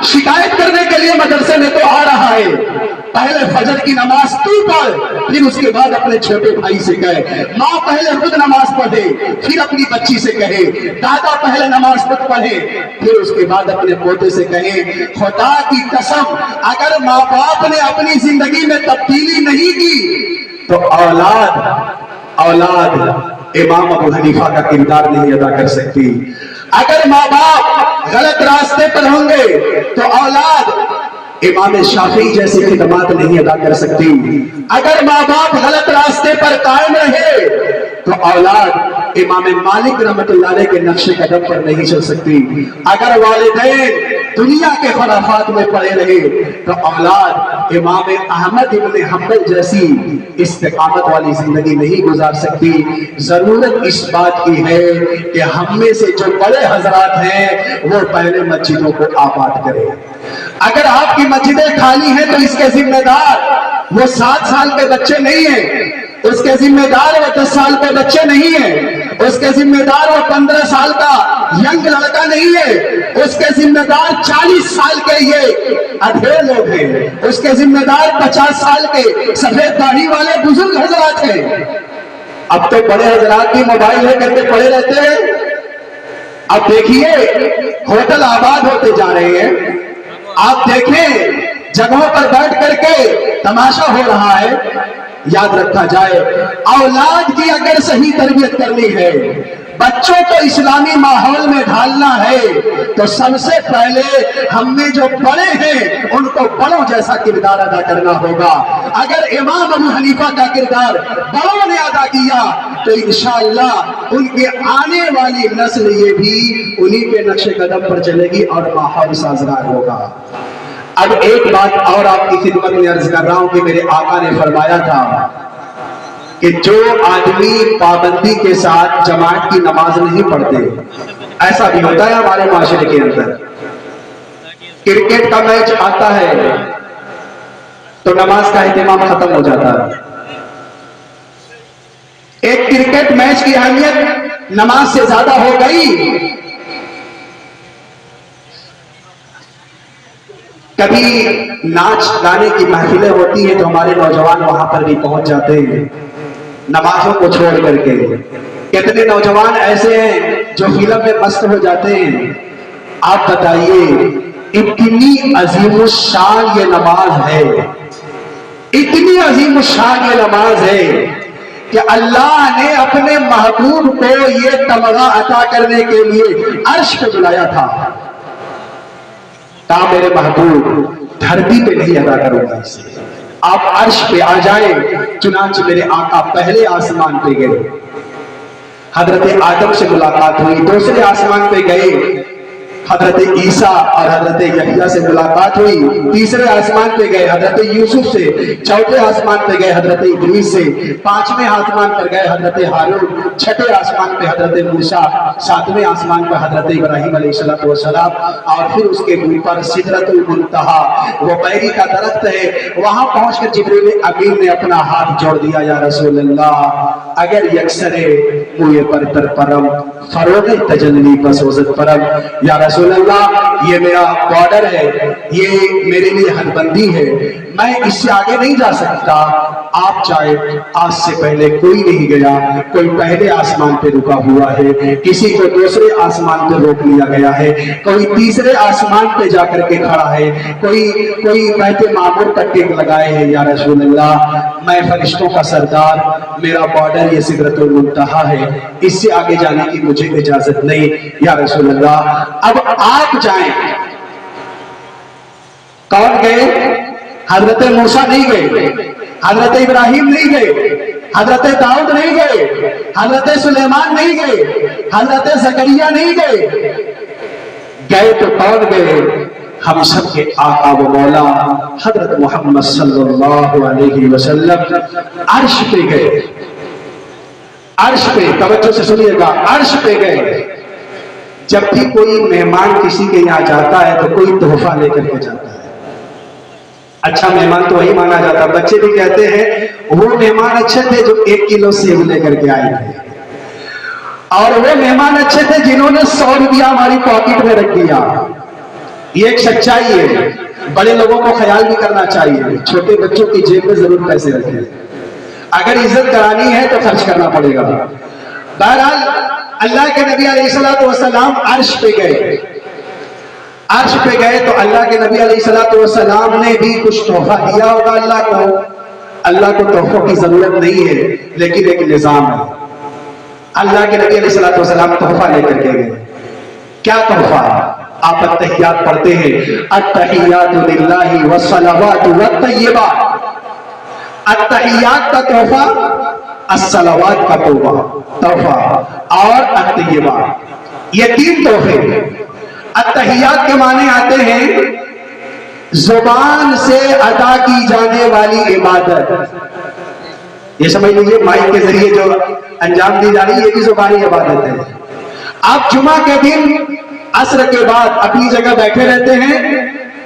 شکایت کرنے کے لیے مدرسے میں تو آ رہا ہے، پہلے فجر کی نماز تو پڑھ، پھر اس کے بعد اپنے چھوٹے بھائی سے کہے، ماں پہلے خود نماز پڑھے پھر اپنی بچی سے کہے، دادا پہلے نماز خود پڑھے پھر اس کے بعد اپنے پوتے سے کہے۔ خدا کی قسم اگر ماں باپ نے اپنی زندگی میں تبدیلی نہیں کی تو اولاد امام ابو حنیفہ کا کردار نہیں ادا کر سکتی۔ اگر ماں باپ غلط راستے پر ہوں گے تو اولاد امام شافعی جیسی خدمات نہیں ادا کر سکتی۔ اگر ماں باپ غلط راستے پر قائم رہے تو اولاد امام مالک رحمت اللہ علیہ کے نقش قدم پر نہیں چل سکتی۔ اگر والدین دنیا کے خرافات میں پڑے رہے تو اولاد امام احمد ابن حنبل جیسی استقامت والی زندگی نہیں گزار سکتی۔ ضرورت اس بات کی ہے کہ ہم میں سے جو بڑے حضرات ہیں وہ پہلے مسجدوں کو آباد کریں۔ اگر آپ کی مسجدیں خالی ہیں تو اس کے ذمہ دار وہ 7 سال کے بچے نہیں ہیں، اس کے ذمہ دار وہ 10 سال کے بچے نہیں ہیں، اس کے ذمہ دار وہ 15 سال کا ینگ لڑکا نہیں ہے، اس کے ذمہ دار 40 سال کے یہ ادھے لوگ ہیں، اس کے ذمہ دار 50 سال کے سفید داڑھی والے بزرگ حضرات ہیں۔ اب تو بڑے حضرات بھی موبائل ہے کر کے پڑے رہتے ہیں۔ اب دیکھیے ہوٹل آباد ہوتے جا رہے ہیں، آپ دیکھیں جگہوں پر بیٹھ کر کے تماشا ہو رہا ہے۔ یاد رکھا جائے اولاد کی اگر صحیح تربیت کرنی ہے، بچوں کو اسلامی ماحول میں ڈھالنا ہے تو سب سے پہلے ہم میں جو بڑے ہیں ان کو بڑوں جیسا کردار ادا کرنا ہوگا۔ اگر امام ابو حنیفہ کا کردار بڑوں نے ادا کیا تو انشاءاللہ ان کے آنے والی نسل یہ بھی انہی کے نقش قدم پر چلے گی اور ماحول سازگار ہوگا۔ اب ایک بات اور آپ کی خدمت میں عرض کر رہا ہوں کہ میرے آقا نے فرمایا تھا کہ جو آدمی پابندی کے ساتھ جماعت کی نماز نہیں پڑھتے، ایسا بھی ہوتا ہے ہمارے معاشرے کے اندر، کرکٹ کا میچ آتا ہے تو نماز کا اہتمام ختم ہو جاتا ہے۔ ایک کرکٹ میچ کی اہمیت نماز سے زیادہ ہو گئی۔ کبھی ناچ گانے کی محفلیں ہوتی ہیں تو ہمارے نوجوان وہاں پر بھی پہنچ جاتے ہیں نمازوں کو چھوڑ کر کے۔ کتنے نوجوان ایسے ہیں جو فلم میں مست ہو جاتے ہیں۔ آپ بتائیے اتنی عظیم الشان یہ نماز ہے، اتنی عظیم الشان یہ نماز ہے کہ اللہ نے اپنے محبوب کو یہ تمغہ عطا کرنے کے لیے عرش پہ بلایا تھا۔ کہا میرے محبوب دھرتی پہ نہیں ادا کروں گا اسے، آپ عرش پہ آ جائیں۔ چنانچہ میرے آقا پہلے آسمان پہ گئے، حضرت آدم سے ملاقات ہوئی، دوسرے آسمان پہ گئے حضرت عیسیٰ اور حضرت یحییٰ سے ملاقات ہوئی، تیسرے آسمان پہ گئے حضرت یوسف سے، چوتھے آسمان پہ گئے حضرت ادریس سے، پانچویں آسمان پر گئے حضرت ہارون، چھٹے آسمان پہ حضرت موسیٰ، ساتویں آسمان پر حضرت ابراہیم علیہ السلام، اور پھر اس کے اوپر سدرۃ المنتہا وہ بیری کا درخت ہے، وہاں پہنچ کر جبریل امین نے اپنا ہاتھ جوڑ دیا، یا رسول اللہ اگر یکسر موئے پر تر پرم فروغ تجلی بسوزت پرم، یا رسول اللہ یہ میرا بارڈر ہے، یہ میرے لیے حد بندی ہے، میں اس سے آگے نہیں جا سکتا، آپ چاہے آج سے پہلے کوئی نہیں گیا، کوئی پہلے آسمان پہ رکا ہوا ہے، کسی کو دوسرے آسمان پہ روک لیا گیا ہے، کوئی تیسرے آسمان پہ جا کر کے کھڑا ہے، کوئی بیت معمور کا ٹیک لگائے ہے، یا رسول اللہ میں فرشتوں کا سردار، میرا بارڈر یہ سدرۃ المنتہا ہے، اس سے آگے جانے کی مجھے اجازت نہیں، یا رسول اللہ اب آپ جائیں۔ کون گئے؟ حضرت موسیٰ نہیں گئے، حضرت ابراہیم نہیں گئے، حضرت داؤد نہیں گئے، حضرت سلیمان نہیں گئے، حضرت زکریا نہیں گئے، گئے تو کون گئے؟ ہم سب کے آقا و مولا حضرت محمد صلی اللہ علیہ وسلم عرش پہ گئے، عرش پہ، توجہ سے سنیے گا، عرش پہ گئے۔ جب بھی کوئی مہمان کسی کے یہاں جاتا ہے تو کوئی تحفہ لے کر کے جاتا ہے، اچھا مہمان تو وہی مانا جاتا ہے، بچے بھی کہتے ہیں وہ مہمان اچھے تھے جو 1 کلو سیب لے کر کے آئے تھے، اور وہ مہمان اچھے تھے جنہوں نے 100 روپیہ ہماری پاکٹ میں رکھ دیا۔ یہ ایک سچائی ہے، بڑے لوگوں کو خیال بھی کرنا چاہیے، چھوٹے بچوں کی جیب میں ضرور پیسے رکھیں، اگر عزت کرانی ہے تو خرچ کرنا پڑے گا۔ بہرحال اللہ کے نبی علیہ السلام عرش پہ گئے، عرش پہ گئے تو اللہ کے نبی علیہ السلام نے بھی کچھ تحفہ دیا ہوگا اللہ کو۔ اللہ کو تحفوں کی ضرورت نہیں ہے، لیکن ایک نظام ہے۔ اللہ کے نبی علیہ السلام تحفہ لے کر کے گئے، کیا تحفہ؟ آپ التحیات پڑھتے ہیں، التحیات للہ والصلوات والطیبات، التحیات کا تحفہ، الصلوات کا تحفہ اور الطیبات، یہ 3 تحفے۔ التحیات کے معنی آتے ہیں زبان سے ادا کی جانے والی عبادت. یہ سمجھ لیجیے مائک کے ذریعے جو انجام دی جا رہی ہے یہ بھی زبانی عبادت ہے. آپ جمعہ کے دن عصر کے بعد اپنی جگہ بیٹھے رہتے ہیں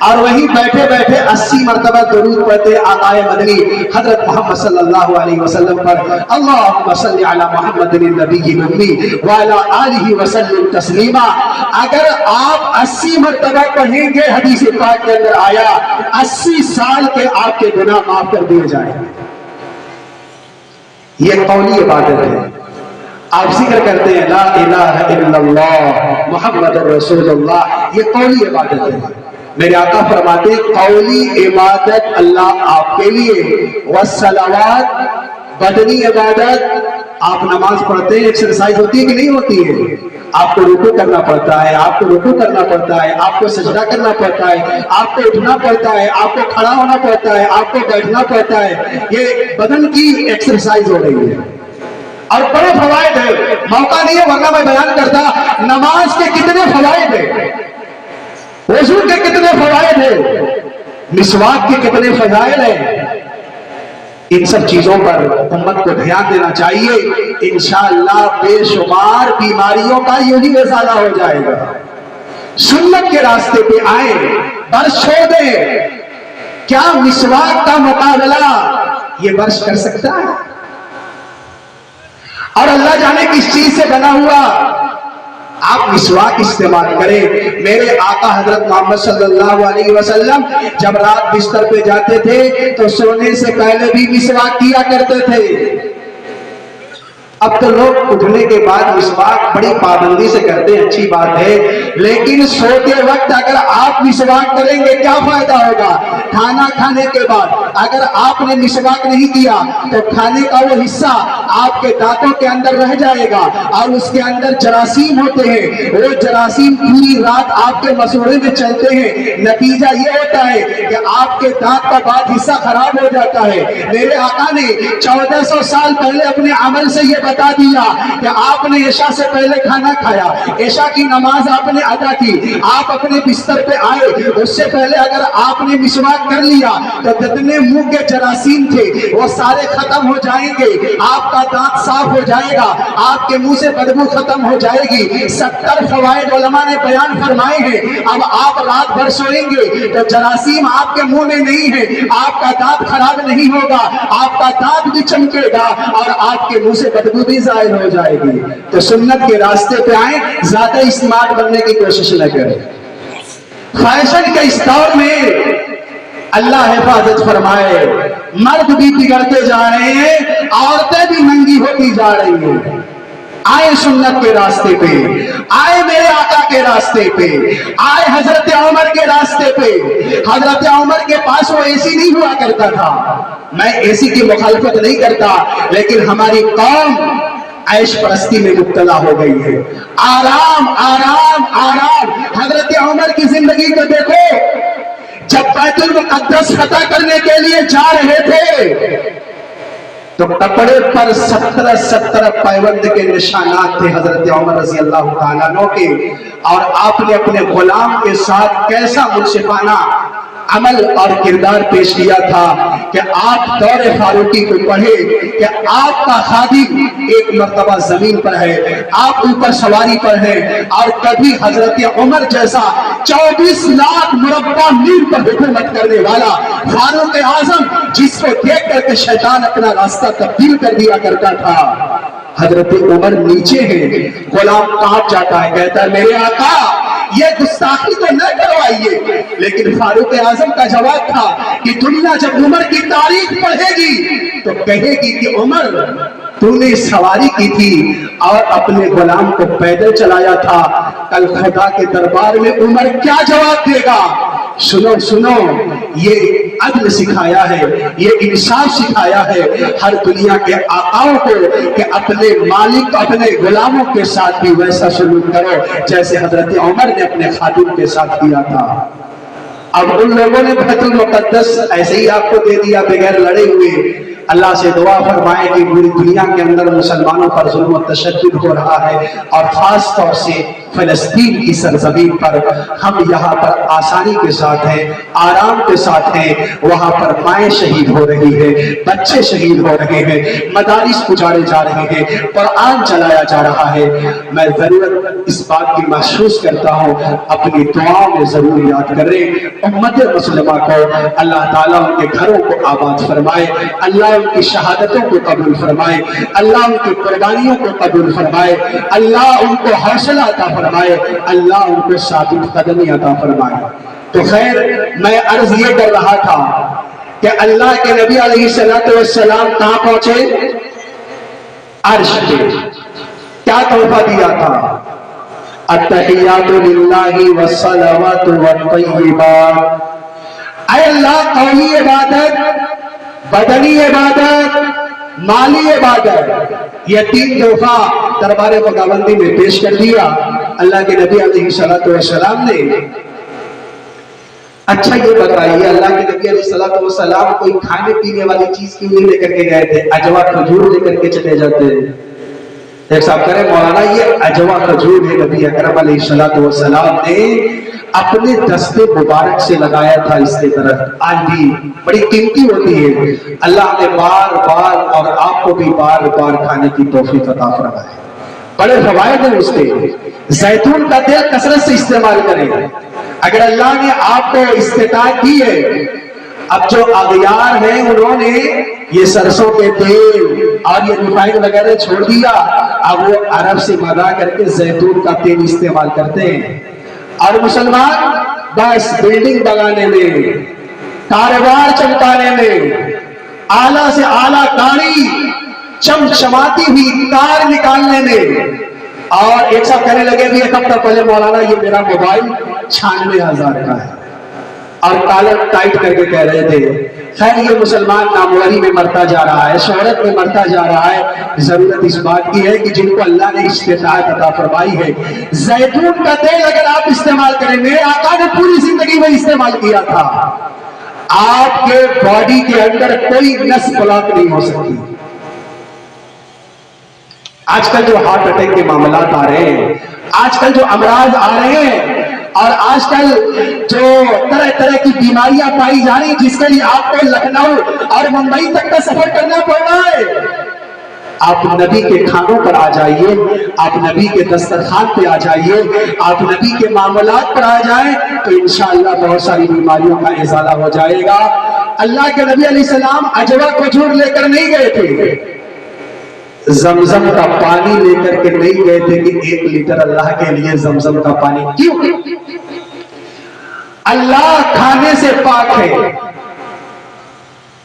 اور وہیں بیٹھے بیٹھے 80 مرتبہ درود پڑھتے آقا مدنی حضرت محمد صلی اللہ علیہ وسلم پر. اللہم صلی علی محمد النبی الامی وعلی آلہ وسلم تسلیما. اگر آپ 80 مرتبہ پڑھیں گے حدیث پاک کے اندر آیا 80 سال کے آپ کے گناہ معاف کر دیے جائیں گے. یہ قولی عبادت ہے. آپ ذکر کرتے ہیں لا الہ الا اللہ محمد رسول اللہ، یہ قولی عبادت ہے. میرے آقا فرماتے ہیں قولی عبادت اللہ آپ کے لیے، والصلوات بدنی عبادت. آپ نماز پڑھتے ہیں ایکسرسائز ہوتی ہے کہ نہیں ہوتی ہے؟ آپ کو رکوع کرنا پڑتا ہے، آپ کو رکوع کرنا پڑتا ہے، آپ کو سجدہ کرنا پڑتا ہے، آپ کو اٹھنا پڑتا ہے، آپ کو کھڑا ہونا پڑتا ہے، آپ کو بیٹھنا پڑتا ہے. یہ بدن کی ایکسرسائز ہو رہی ہے اور بڑے فوائد ہیں. موقع نہیں ہے ورنہ میں بیان کرتا نماز کے کتنے فوائد ہیں، وضو کے کتنے فوائد ہیں، مسواک کے کتنے فضائل ہیں. ان سب چیزوں پر امت کو دھیان دینا چاہیے. انشاءاللہ بے شمار بیماریوں کا یوں ہی ازالہ ہو جائے گا. سنت کے راستے پہ آئیں، برش چھوڑ دیں. کیا مسواک کا مقابلہ یہ برش کر سکتا ہے؟ اور اللہ جانے کس چیز سے بنا ہوا. آپ مسواک استعمال کریں. میرے آقا حضرت محمد صلی اللہ علیہ وسلم جب رات بستر پہ جاتے تھے تو سونے سے پہلے بھی مسواک کیا کرتے تھے. اب تو لوگ اٹھنے کے بعد مسواک بڑی پابندی سے کرتے ہیں، اچھی بات ہے، لیکن سوتے وقت اگر آپ مسواک کریں گے کیا فائدہ ہوگا؟ کھانا کھانے کے بعد اگر آپ نے مسواک نہیں کیا تو کھانے کا وہ حصہ آپ کے دانتوں کے اندر رہ جائے گا اور اس کے اندر جراثیم ہوتے ہیں. وہ جراثیم پوری رات آپ کے مسوڑے میں چلتے ہیں. نتیجہ یہ ہوتا ہے کہ آپ کے دانت کا بعد حصہ خراب ہو جاتا ہے. میرے آقا نے 1400 سال پہلے اپنے عمل سے یہ بتا دیا کہ آپ نے عشاء سے پہلے کھانا کھایا، عشاء کی نماز آپ نے ادا کی، آپ اپنے بستر پہ آئے، اس سے پہلے اگر آپ نے مسواک کر لیا تو جتنے منہ کے جراثیم تھے وہ سارے ختم ہو جائیں گے. آپ کا دانت صاف ہو جائے گا، آپ کے منہ سے بدبو ختم ہو جائے گی. 70 فوائد علماء نے بیان فرمائے ہیں. اب آپ رات بھر سوئیں گے تو جراثیم آپ کے منہ میں نہیں ہے، آپ کا دانت خراب نہیں ہوگا، آپ کا دانت بھی چمکے گا اور آپ کے منہ سے بدبو بھی ظاہر ہو جائے گی. تو سنت کے راستے پہ آئیں، زیادہ اسمارٹ بننے کی کوشش نہ کریں. فیشن کے اس دور میں اللہ حفاظت فرمائے، مرد بھی بگڑتے جا رہے ہیں، عورتیں بھی ننگی ہوتی جا رہی ہیں. آئے سنت کے راستے پہ، آئے میرے آقا کے راستے پہ، آئے حضرت عمر کے راستے پہ. حضرت عمر کے پاس وہ اے سی نہیں ہوا کرتا تھا. میں اے سی کی مخالفت نہیں کرتا، لیکن ہماری قوم عیش پرستی میں مبتلا ہو گئی ہے. آرام آرام آرام. حضرت عمر کی زندگی کو دیکھو، جب بیت المقدس فتح کرنے کے لیے جا رہے تھے تو کپڑے پر 17 پیوند کے نشانات تھے حضرت عمر رضی اللہ تعالیٰ عنہ کے. اور آپ نے اپنے غلام کے ساتھ کیسا منصفانہ عمل اور کردار پیش کیا تھا کہ آپ دور فاروقی کو پڑھے کہ آپ کا خادم ایک مرتبہ زمین پر ہے، آپ اوپر سواری پر ہے، اور کبھی حضرت عمر جیسا 24 لاکھ مربع میل پر حکومت کرنے والا فاروق اعظم جس کو دیکھ کر کے شیطان اپنا راستہ تبدیل کر دیا کرتا تھا، حضرت عمر نیچے ہیں. غلام کانپ جاتا ہے، کہتا ہے میرے آقا یہ گستاخی تو نہ کروائیے. لیکن فاروق اعظم کا جواب تھا کہ دنیا جب عمر کی تاریخ پڑھے گی تو کہے گی کہ عمر تو نے سواری کی تھی اور اپنے غلام کو پیدل چلایا تھا. کل خدا کے دربار میں عمر کیا جواب دے گا؟ سنو سنو، یہ عدل سکھایا ہے، یہ انصاف سکھایا ہے ہر دنیا کے آقاؤں کو کہ اپنے مالک اپنے غلاموں کے ساتھ بھی ویسا سلوک کرو جیسے حضرت عمر نے اپنے خادم کے ساتھ کیا تھا. اب ان لوگوں نے بیت المقدس ایسے ہی آپ کو دے دیا بغیر لڑے ہوئے. اللہ سے دعا فرمائے کہ پوری دنیا کے اندر مسلمانوں پر ظلم و تشدد ہو رہا ہے، اور خاص طور سے فلسطین کی سرزمین پر ہم یہاں پر آسانی کے ساتھ ہیں، آرام کے ساتھ ہیں، وہاں پر مائیں شہید ہو رہی ہیں، بچے شہید ہو رہے ہیں، مدارس اجاڑے جا رہے ہیں، قرآن چلایا جا رہا ہے۔ میں ضرورت اس بات کی محسوس کرتا ہوں، اپنی دعاؤں میں ضرور یاد کریں امت مسلمہ کو اللہ تعالیٰ ان کے گھروں کو آباد فرمائے، اللہ ان کی شہادتوں کو قبول فرمائے، اللہ ان کی قربانیوں کو قبول فرمائے، اللہ ان کو حوصلہ عطا فرمائے، اللہ ان کو ثابت قدمی عطا فرمائے۔ تو خیر، میں عرض یہ کر رہا تھا کہ اللہ کے نبی علیہ السلام کہاں پہنچے؟ عرش پہ۔ کیا تحفہ دیا تھا؟ التحیات للہ والصلوات والطیبات۔ اے اللہ، قولی عبادت، بدنی عبادت، مالی عبادت، یہ تین تحفہ دربار خداوندی میں پیش کر دیا اللہ کے نبی علیہ السلام نے۔ اچھا یہ بتائیے، اللہ کے نبی علیہ السلام کوئی کھانے پینے والی چیز کیوں نہیں لے کر کے گئے تھے؟ اجوا کھجور لے کر کے چلے جاتے۔ ایک صاحب کہہ رہے مولانا یہ اجوا کھجور ہے نبی اکرم علیہ السلام نے اپنے دست مبارک سے لگایا تھا اس کی طرف۔ آج بھی بڑی قیمتی ہوتی ہے، اللہ نے بار بار اور آپ کو بھی بار بار کھانے کی توفیق عطا فرمائے۔ بڑے فوائد ہیں اس کے۔ زیتون کا تیل کثرت سے استعمال کریں۔ اگر اللہ نے آپ کو استطاعت دی ہے، اب جو اغیار ہیں انہوں نے یہ سرسوں کے تیل اور یہ ریفائن وغیرہ چھوڑ دیا، اب وہ عرب سے منگا کر کے زیتون کا تیل استعمال کرتے ہیں۔ اور مسلمان بس بلڈنگ بنانے میں، کاروبار چمکانے میں، اعلیٰ سے اعلیٰ گاڑی چمچماتی ہوئی کار نکالنے میں، اور ایک ساتھ کہنے لگے بھی ایک ہفتہ پہلے مولانا یہ میرا موبائل 96,000 کا ہے، اور کالر ٹائٹ کر کے کہہ رہے تھے۔ خیر یہ مسلمان ناموری میں مرتا جا رہا ہے، شہرت میں مرتا جا رہا ہے۔ ضرورت اس بات کی ہے کہ جن کو اللہ نے استطاعت عطا فرمائی ہے، زیتون کا تیل اگر آپ استعمال کریں، میرے آقا نے پوری زندگی میں استعمال کیا تھا، آپ کے باڈی کے اندر کوئی نس بلاک نہیں ہو سکتی۔ آج کل جو ہارٹ اٹیک کے معاملات آ رہے ہیں، آج کل جو امراض آ رہے ہیں، اور آج کل جو طرح طرح کی بیماریاں پائی جا رہی ہیں، جس کے لیے آپ کو لکھنؤ اور ممبئی تک کا سفر کرنا پڑ رہا ہے، آپ نبی کے کھانوں پر آ جائیے، آپ نبی کے دسترخوان پہ آ جائیے، آپ نبی کے معاملات پر آ جائیں تو انشاءاللہ بہت ساری بیماریوں کا ازالہ ہو جائے گا۔ اللہ کے نبی علیہ السلام اجوا کھجور لے کر نہیں گئے تھے، زمزم کا پانی لے کر کے نہیں گئے تھے کہ 1 لیٹر اللہ کے لیے زمزم کا پانی۔ کیوں؟ اللہ کھانے سے پاک ہے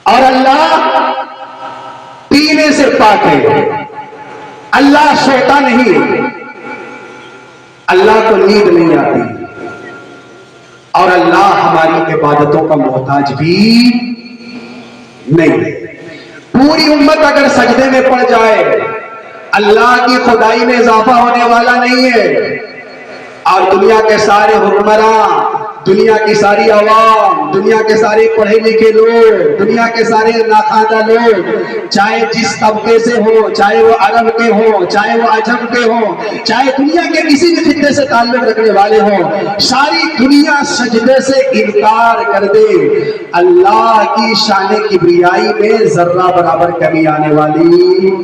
اور اللہ پینے سے پاک ہے، اللہ سوتا نہیں ہے، اللہ کو نیند نہیں آتی، اور اللہ ہماری عبادتوں کا محتاج بھی نہیں ہے۔ پوری امت اگر سجدے میں پڑ جائے، اللہ کی خدائی میں اضافہ ہونے والا نہیں ہے، اور دنیا کے سارے حکمراں، دنیا کی ساری عوام، دنیا کے سارے پڑھے لکھے لوگ، دنیا کے سارے ناخواندہ لوگ، چاہے جس طبقے سے ہو، چاہے وہ عرب کے ہوں، چاہے وہ عجم کے ہوں، چاہے دنیا کے کسی بھی خطے سے تعلق رکھنے والے ہوں، ساری دنیا سجدے سے انکار کر دے، اللہ کی شان کبریائی میں ذرہ برابر کمی آنے والی۔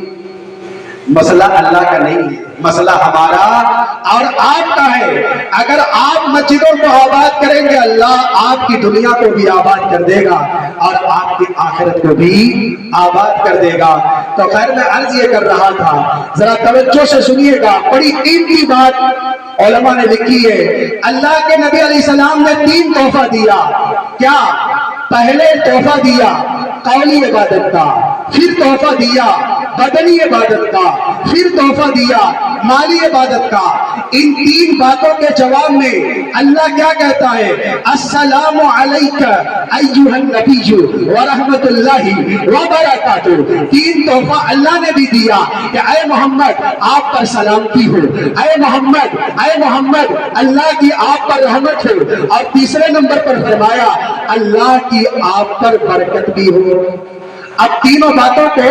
مسئلہ اللہ کا نہیں ہے، مسئلہ ہمارا اور آپ کا ہے۔ اگر آپ مسجدوں کو آباد کریں گے، اللہ آپ کی دنیا کو بھی آباد کر دے گا اور آپ کی آخرت کو بھی آباد کر دے گا۔ تو خیر میں عرض یہ کر رہا تھا، ذرا توجہ سے سنیے گا، بڑی قیمتی بات علماء نے لکھی ہے۔ اللہ کے نبی علیہ السلام نے 3 تحفہ دیا۔ کیا؟ پہلے تحفہ دیا قولی عبادت کا، پھر تحفہ دیا بدنی عبادت کا، پھر تحفہ دیا مالی عبادت کا۔ ان 3 باتوں کے جواب میں اللہ کیا کہتا ہے؟ السلام علیک ایھا النبی ورحمۃ اللہ وبرکاتہ۔ 3 تحفہ اللہ نے بھی دیا کہ اے محمد آپ پر سلامتی ہو، اے محمد اللہ کی آپ پر رحمت ہو، اور تیسرے نمبر پر فرمایا اللہ کی آپ پر برکت بھی ہو۔ اب تینوں باتوں کو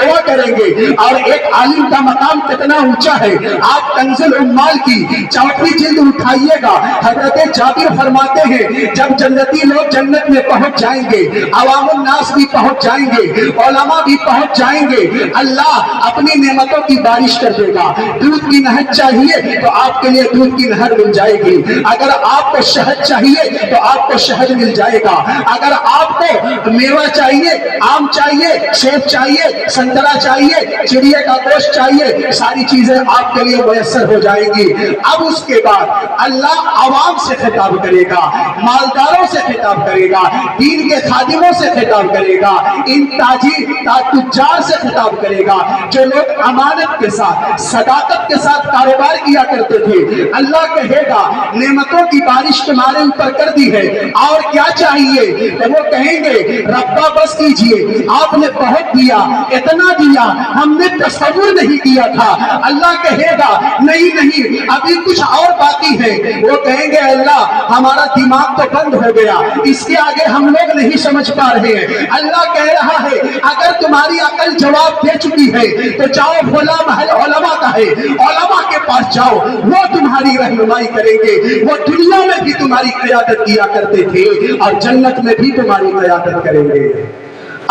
دعا کریں گے. اور ایک عالم کا مقام کتنا اونچا ہے. آپ کنزل امال کی 4ویں جلد اٹھائیے گا. حضرت جابر فرماتے ہیں جب جنتی لوگ جنت میں پہنچ جائیں گے, عوام الناس بھی پہنچ جائیں گے, علماء بھی پہنچ جائیں گے, اللہ اپنی نعمتوں کی بارش کر دے گا. دودھ کی نہر چاہیے تو آپ کے لیے دودھ کی نہر مل جائے گی. اگر آپ کو شہد چاہیے تو آپ کو شہد مل جائے گا. اگر آپ کو میوہ چاہیے, آم چاہیے, سیب چاہیے, سنترا چاہیے, چڑیے کا گوشت چاہیے, ساری چیزیں آپ کے لیے میسر ہو جائے گی. اب اس کے بعد اللہ عوام سے خطاب کرے گا, مالداروں سے خطاب کرے گا, دین کے خادموں سے خطاب کرے گا, ان تجار سے خطاب کرے گا جو لوگ امانت کے ساتھ, صداقت کے ساتھ کاروبار کیا کرتے تھے. اللہ کہے گا نعمتوں کی بارش تمہارے اوپر کر دی ہے, اور کیا چاہیے؟ تو وہ کہیں گے ربا بس کیجئے, آپ نے بہت دیا, اتنا دیا ہم نے تصور نہیں کیا تھا. اللہ کہے گا نہیں نہیں ابھی کچھ اور باقی ہے. وہ کہیں گے اللہ ہمارا دماغ تو بند ہو گیا, اس کے آگے ہم لوگ نہیں سمجھ پا رہے ہیں. اللہ کہہ رہا ہے اگر تمہاری عقل جواب دے چکی ہے تو جاؤ بھولا محل علماء کا ہے, علماء کے پاس جاؤ, وہ تمہاری رہنمائی کریں گے. وہ دنیا میں بھی تمہاری قیادت کیا کرتے تھے اور جنت میں بھی تمہاری قیادت کریں گے.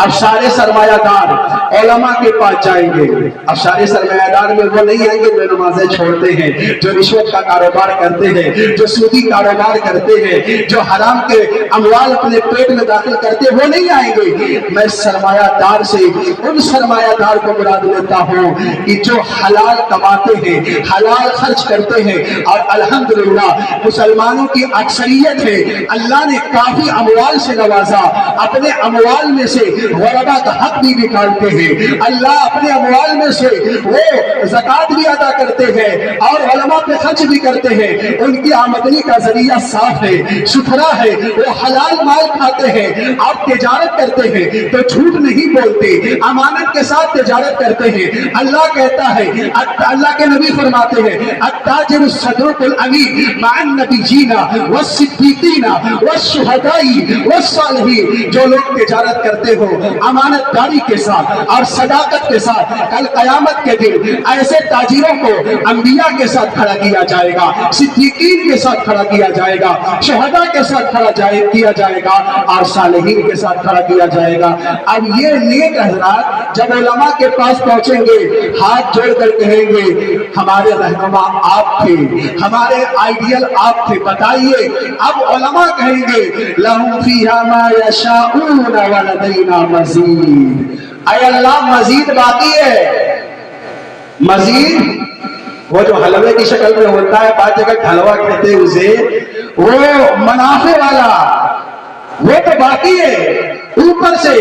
اب سارے سرمایہ دار علماء کے پاس جائیں گے. اب سارے سرمایہ دار میں وہ نہیں آئیں گے جو نمازیں چھوڑتے ہیں, جو رشوت کا کاروبار کرتے ہیں, جو سودی کاروبار کرتے ہیں, جو حرام کے اموال اپنے پیٹ میں داخل کرتے ہیں, وہ نہیں آئیں گے. میں سرمایہ دار سے ان سرمایہ دار کو مراد لیتا ہوں کہ جو حلال کماتے ہیں, حلال خرچ کرتے ہیں. اور الحمدللہ مسلمانوں کی اکثریت ہے, اللہ نے کافی اموال سے نوازا, اپنے اموال میں سے غربا کا حق بھی نکالتے ہیں. اللہ اپنے اموال میں سے وہ زکات بھی ادا کرتے ہیں اور علماء پہ خرچ بھی کرتے ہیں. ان کی آمدنی کا ذریعہ صاف ہے, ستھرا ہے, وہ حلال مال کھاتے ہیں اور تجارت کرتے ہیں تو جھوٹ نہیں بولتے, امانت کے ساتھ تجارت کرتے ہیں. اللہ کہتا ہے, اللہ کے نبی فرماتے ہیں التاجر الصدوق الامین مع النبیین والصدیقین والشہداء والصالحین. جو لوگ تجارت کرتے ہو امانت داری کے ساتھ اور صداقت کے ساتھ, کل قیامت کے دن ایسے تاجروں کو انبیاء کے ساتھ کھڑا کیا جائے گا, صدیقین کے ساتھ کھڑا کیا جائے گا, شہداء کے ساتھ کھڑا کیا جائے گا اور صالحین کے ساتھ کھڑا کیا جائے گا. اب یہ نیک حضرات جب علماء کے پاس پہنچیں گے, ہاتھ جوڑ کر کہیں گے ہمارے رہنما آپ تھے, ہمارے آئیڈیل آپ تھے, بتائیے. اب علماء کہیں گے لَهُمْ فِيهَا مَا يَشَاءُونَ وَلَدَيْنَا مَزِيدٌ. اے اللہ مزید باقی ہے, مزید. وہ جو حلوے کی شکل میں ہوتا ہے, بعض جگہ حلوہ کہتے ہیں اسے, وہ منافع والا, وہ تو باقی ہے. اوپر سے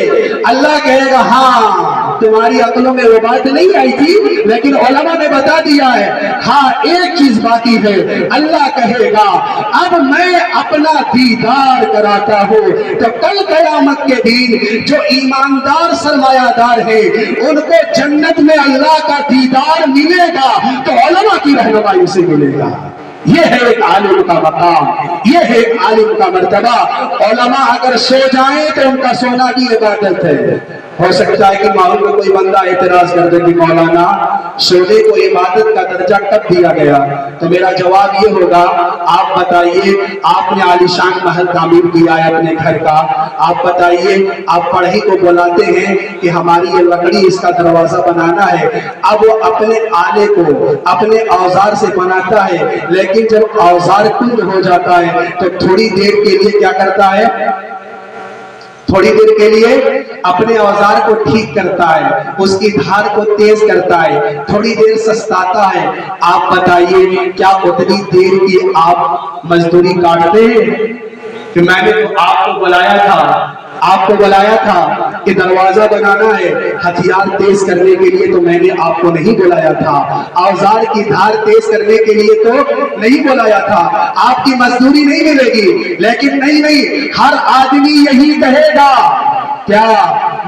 اللہ کہے گا ہاں تمہاری عقلوں میں وہ بات نہیں آئی تھی لیکن علماء نے بتا دیا ہے, ہاں ایک چیز باقی ہے. اللہ کہے گا اب میں اپنا دیدار کراتا ہوں. تو کل قیامت کے دن جو ایماندار سرمایہ دار ہیں ان کو جنت میں اللہ کا دیدار ملے گا تو علماء کی رہنمائی سے ملے گا. یہ ہے ایک عالم کا مقام, یہ ہے ایک عالم کا مرتبہ. علماء اگر سو جائیں تو ان کا سونا بھی عبادت ہے. ہو سکتا ہے کہ ماحول میں کوئی بندہ اعتراض کر دے کہ مولانا سونے کو عبادت کا درجہ کب دیا گیا؟ تو میرا جواب یہ ہوگا, آپ بتائیے, آپ نے عالیشان محل تعمیر کیا ہے اپنے گھر کا, آپ بتائیے, آپ پڑھائی کو بلاتے ہیں کہ ہماری یہ لکڑی اس کا دروازہ بنانا ہے. اب وہ اپنے آلے کو اپنے اوزار سے بناتا ہے, لیکن جب اوزار کند ہو جاتا ہے تو تھوڑی دیر کے لیے کیا کرتا ہے, تھوڑی دیر کے لیے اپنے اوزار کو ٹھیک کرتا ہے, اس کی دھار کو تیز کرتا ہے, تھوڑی دیر سستاتا ہے. آپ بتائیے کیا اتنی دیر کی آپ مزدوری کاٹتے ہیں؟ کہ میں نے آپ کو بلایا تھا کہ دروازہ بنانا ہے, ہتھیار تیز کرنے کے لیے تو میں نے آپ کو نہیں بلایا تھا, اوزار کی دھار تیز کرنے کے لیے تو نہیں بلایا تھا. آپ کی مزدوری نہیں ملے گی. لیکن نہیں, ہر آدمی یہی کہے گا, کیا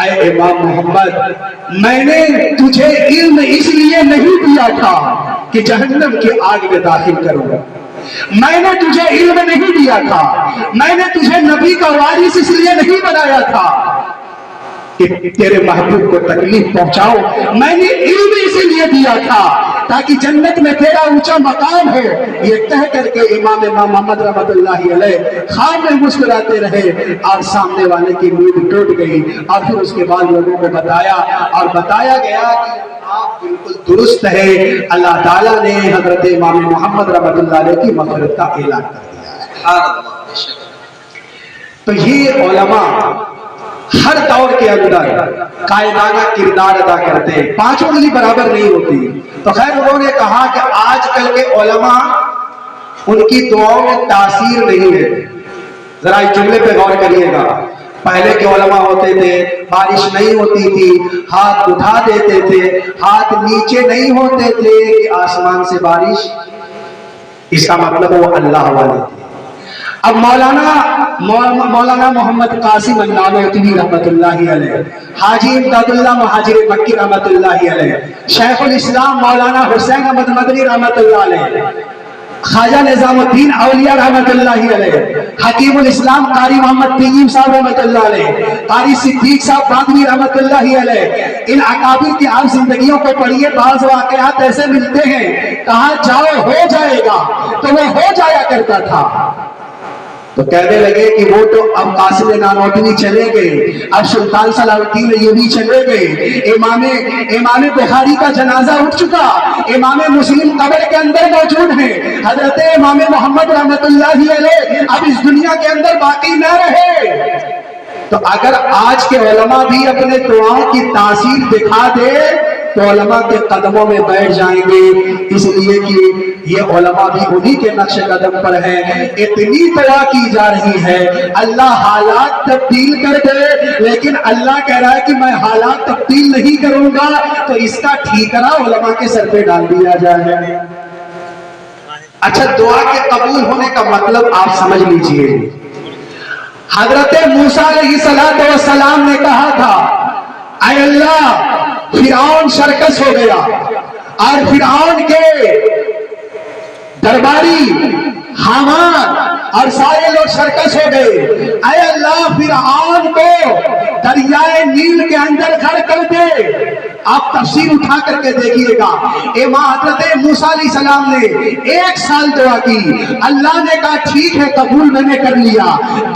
اے امام محمد میں نے تجھے علم اس لیے نہیں دیا تھا کہ جہنم کی آگ میں داخل کروں گا، میں نے تجھے علم نہیں دیا تھا، میں نے تجھے نبی کا وارث اس لیے نہیں بنایا تھا کہ تیرے محبوب کو تکلیف پہنچاؤ، میں نے علم اسی لیے دیا تھا تاکہ جنت میں تیرا اونچا مقام ہو۔ یہ کہہ کر کے امام محمد رحمت اللہ علیہ خواب میں مسکراتے رہے اور سامنے والے کی نیند ٹوٹ گئی، اور پھر اس کے بعد لوگوں کو بتایا گیا کہ آپ بالکل درست ہے، اللہ تعالیٰ نے حضرت امام محمد رحمت اللہ علیہ کی مغفرت کا اعلان کر دیا ہے۔ تو یہ علماء ہر دور کے اندر قائدانہ کردار ادا کرتے ہیں، پانچ انگلی برابر نہیں ہوتی۔ تو خیر انہوں نے کہا کہ آج کل کے علماء ان کی دعاؤں میں تاثیر نہیں ہے۔ ذرا اس جملے پہ غور کریے گا، پہلے کے علماء ہوتے تھے بارش نہیں ہوتی تھی ہاتھ اٹھا دیتے تھے، ہاتھ نیچے نہیں ہوتے تھے کہ آسمان سے بارش، اس کا مطلب وہ اللہ والے تھے۔ اب مولانا محمد قاسم النانوتوی رحمت اللہ علیہ، حاجی امداد اللہ مہاجر مکی رحمت اللہ علیہ، شیخ الاسلام مولانا حسین احمد مدنی رحمت اللہ علیہ، خواجہ نظام الدین اولیاء رحمت اللہ علیہ، حکیم الاسلام قاری محمد طیب صاحب رحمت اللہ علیہ، قاری صدیق صاحب باندھوی رحمت اللہ علیہ، ان اکابر کی آپ زندگیوں کو پڑھیے، بعض واقعات ایسے ملتے ہیں کہاں جاؤ ہو جائے گا تو وہ ہو جایا کرتا تھا۔ تو کہنے لگے کہ وہ تو اب قاسم نانوتوی چلے گئے، اب سلطان صلاح الدین ایوبی چلے گئے، امام بخاری کا جنازہ اٹھ چکا، امام مسلم قبر کے اندر موجود ہیں، حضرت امام محمد رحمت اللہ علیہ اب اس دنیا کے اندر باقی نہ رہے۔ تو اگر آج کے علماء بھی اپنے دعاؤں کی تاثیر دکھا دے تو علماء کے قدموں میں بیٹھ جائیں گے، اس لیے کہ یہ علماء بھی انہی کے نقش قدم پر ہیں۔ اتنی دعا کی جا رہی ہے اللہ حالات تبدیل کر دے، لیکن اللہ کہہ رہا ہے کہ میں حالات تبدیل نہیں کروں گا، تو اس کا ٹھیکرا علماء کے سر پہ ڈال دیا جائے۔ اچھا، دعا کے قبول ہونے کا مطلب آپ سمجھ لیجئے۔ حضرت موسیٰ علیہ السلام نے کہا تھا اے اللہ فرعون سرکس ہو گیا اور فرعون کے درباری حامان اور سارے لوگ سرکس ہو گئے، اے اللہ فرعون کو دریائے نیل کے اندر غرق کر دے۔ آپ تفسیر اٹھا کر کے دیکھیے گا، امام حضرت موسیٰ علیہ السلام نے 1 سال دعا کی، اللہ نے کہا ٹھیک ہے قبول میں نے کر لیا۔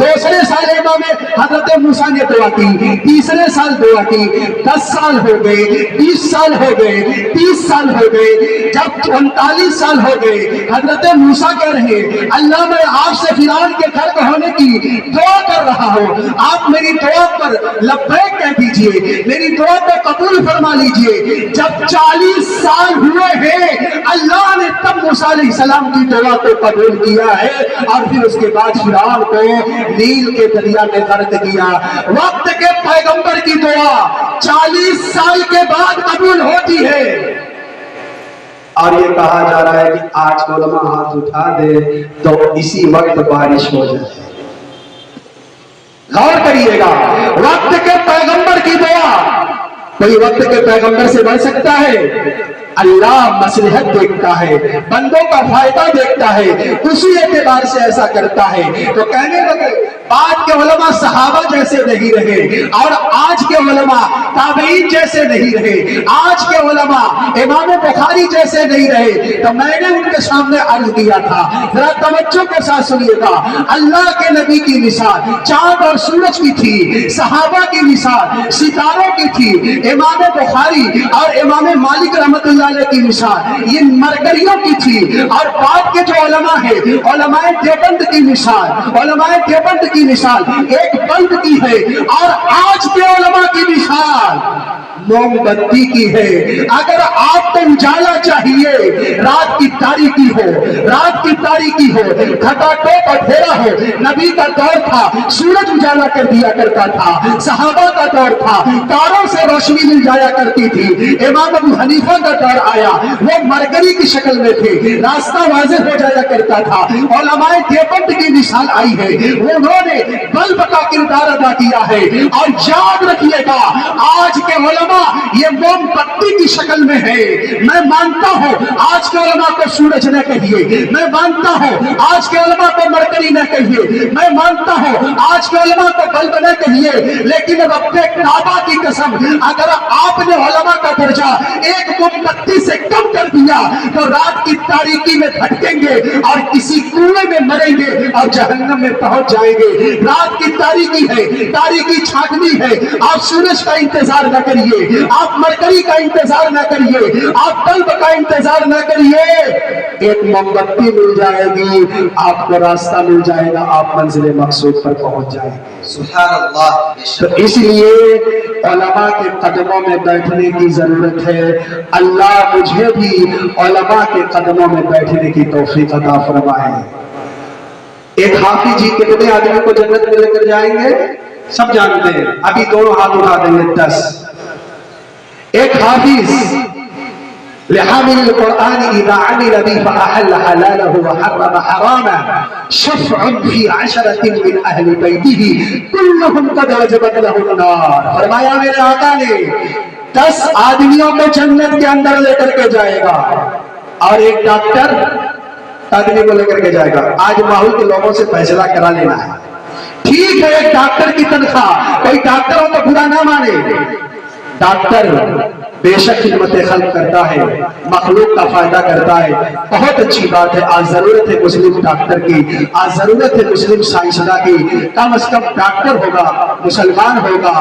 دوسرے سال امام حضرت موسیٰ نے دعا کی، تیسرے سال دعا کی، 10 سال ہو گئے، 20 سال ہو گئے، 30 سال ہو گئے، جب 39 سال ہو گئے حضرت موسیٰ کہہ رہے اللہ میں آپ سے فرعون کے غرق ہونے کی دعا کر رہا ہوں، آپ میری دعا پر لبیک کہہ دیجئے، میری دعا کو قبول فرما لیجئے۔ جب 40 سال ہوئے ہیں اللہ نے تب موسیٰ علیہ السلام کی دعا کو قبول کیا ہے، اور پھر اس کے بعد فرعون کو نیل کے دریا میں غرق کیا۔ وقت کے پیغمبر کی دعا 40 سال کے بعد قبول ہوتی ہے، اور یہ کہا جا رہا ہے کہ آج علماء ہاتھ اٹھا دے تو اسی وقت بارش ہو جائے۔ غور کریے گا، وقت کے پیغمبر کی دعا، کوئی وقت کے پیغمبر سے بڑھ سکتا ہے؟ اللہ مصلحت دیکھتا ہے، بندوں کا فائدہ دیکھتا ہے، اسی اعتبار سے ایسا کرتا ہے۔ تو کہنے لگے بعد کے علماء صحابہ جیسے نہیں رہے، اور آج کے علماء تابعین جیسے نہیں رہے، آج کے علماء امام بخاری جیسے نہیں رہے۔ تو میں نے ان کے سامنے عرض کیا تھا، ذرا توجہ کے ساتھ سنیے گا، اللہ کے نبی کی مثال چاند اور سورج کی تھی، صحابہ کی مثال ستاروں کی تھی، امام بخاری اور امام مالک رحمت اللہ علیہ کی مثال یہ مرکریوں کی تھی، اور بعد کے جو علماء ہیں علماء دیوبند کی مثال، علماء دیوبند کی مثال ایک بلب کی ہے، اور آج کے علماء کی مثال موم بتی کی ہے. اگر آپ کو اجالا چاہیے، رات کی تاریکی ہو، رات کی تاریکی ہو، گھٹا ٹوپ اندھیرا ہو. نبی کا دور تھا سورج اجالا کر دیا کرتا تھا، صحابہ کا دور تھا تاروں سے روشنی مل جایا کرتی تھی. امام ابو حنیفہ کا دور آیا، وہ مرکری کی شکل میں تھے، راستہ واضح ہو جایا کرتا تھا. علماء دیوبند کی مثال آئی ہے، انہوں نے بلب کا کردار ادا کیا ہے. اور یاد رکھیے گا آج کے علماء یہ موم بتی کی شکل میں ہے. میں مانتا ہوں آج کے علماء کو سورج نہ کہیے، میں مانتا ہوں آج کے علماء کو مرکری نہ کہیے، میں مانتا ہوں آج کے علماء کو بلب نہ کہیے، لیکن رب کعبہ کی قسم اگر آپ نے علماء کا درجہ ایک موم بتی سے کم کر دیا تو رات کی تاریکی میں بھٹکیں گے اور کسی کنویں میں مریں گے اور جہنم میں پہنچ جائیں گے. رات کی تاریکی ہے، تاریکی چھانٹنی ہے. آپ سورج کا انتظار نہ کریے، آپ مرکری کا انتظار نہ کریے، آپ بلب کا انتظار نہ کریے. ایک موم بتی مل جائے گی، آپ کو راستہ مل جائے گا، آپ منزل مقصود پر پہنچ جائیں گے. سبحان اللہ. تو اس لیے علماء کے قدموں میں بیٹھنے کی ضرورت ہے. اللہ مجھے بھی علماء کے قدموں میں بیٹھنے کی توفیق عطا فرمائے. ایک حافظ جی کتنے آدمی کو جنت میں لے کر جائیں گے سب جانتے ہیں، ابھی دونوں ہاتھ اٹھا دیں گے 10. ایک حافظ لحامل القرآن اذا عمل به فأحل حلاله وحرم حراما شفع في 10 من اہل بیته كلهم قد وجبت له النار. فرمایا میرے آقا نے 10 آدمیوں کو جنت کے اندر لے کر کے جائے گا اور ایک ڈاکٹر آدمی کو لے کر کے جائے گا. آج ماحول کے لوگوں سے فیصلہ کرا لینا ہے. ٹھیک ہے ایک ڈاکٹر کی تنخواہ، کوئی ڈاکٹروں کو برا نہ مانے، ڈاکٹر بے شک خدمت خلق کرتا ہے، مخلوق کا فائدہ کرتا ہے، بہت اچھی بات ہے. آج ضرورت ہے مسلم ڈاکٹر کی، آج ضرورت ہے مسلم سائنسداں کی. کم از کم ڈاکٹر ہوگا، مسلمان ہوگا،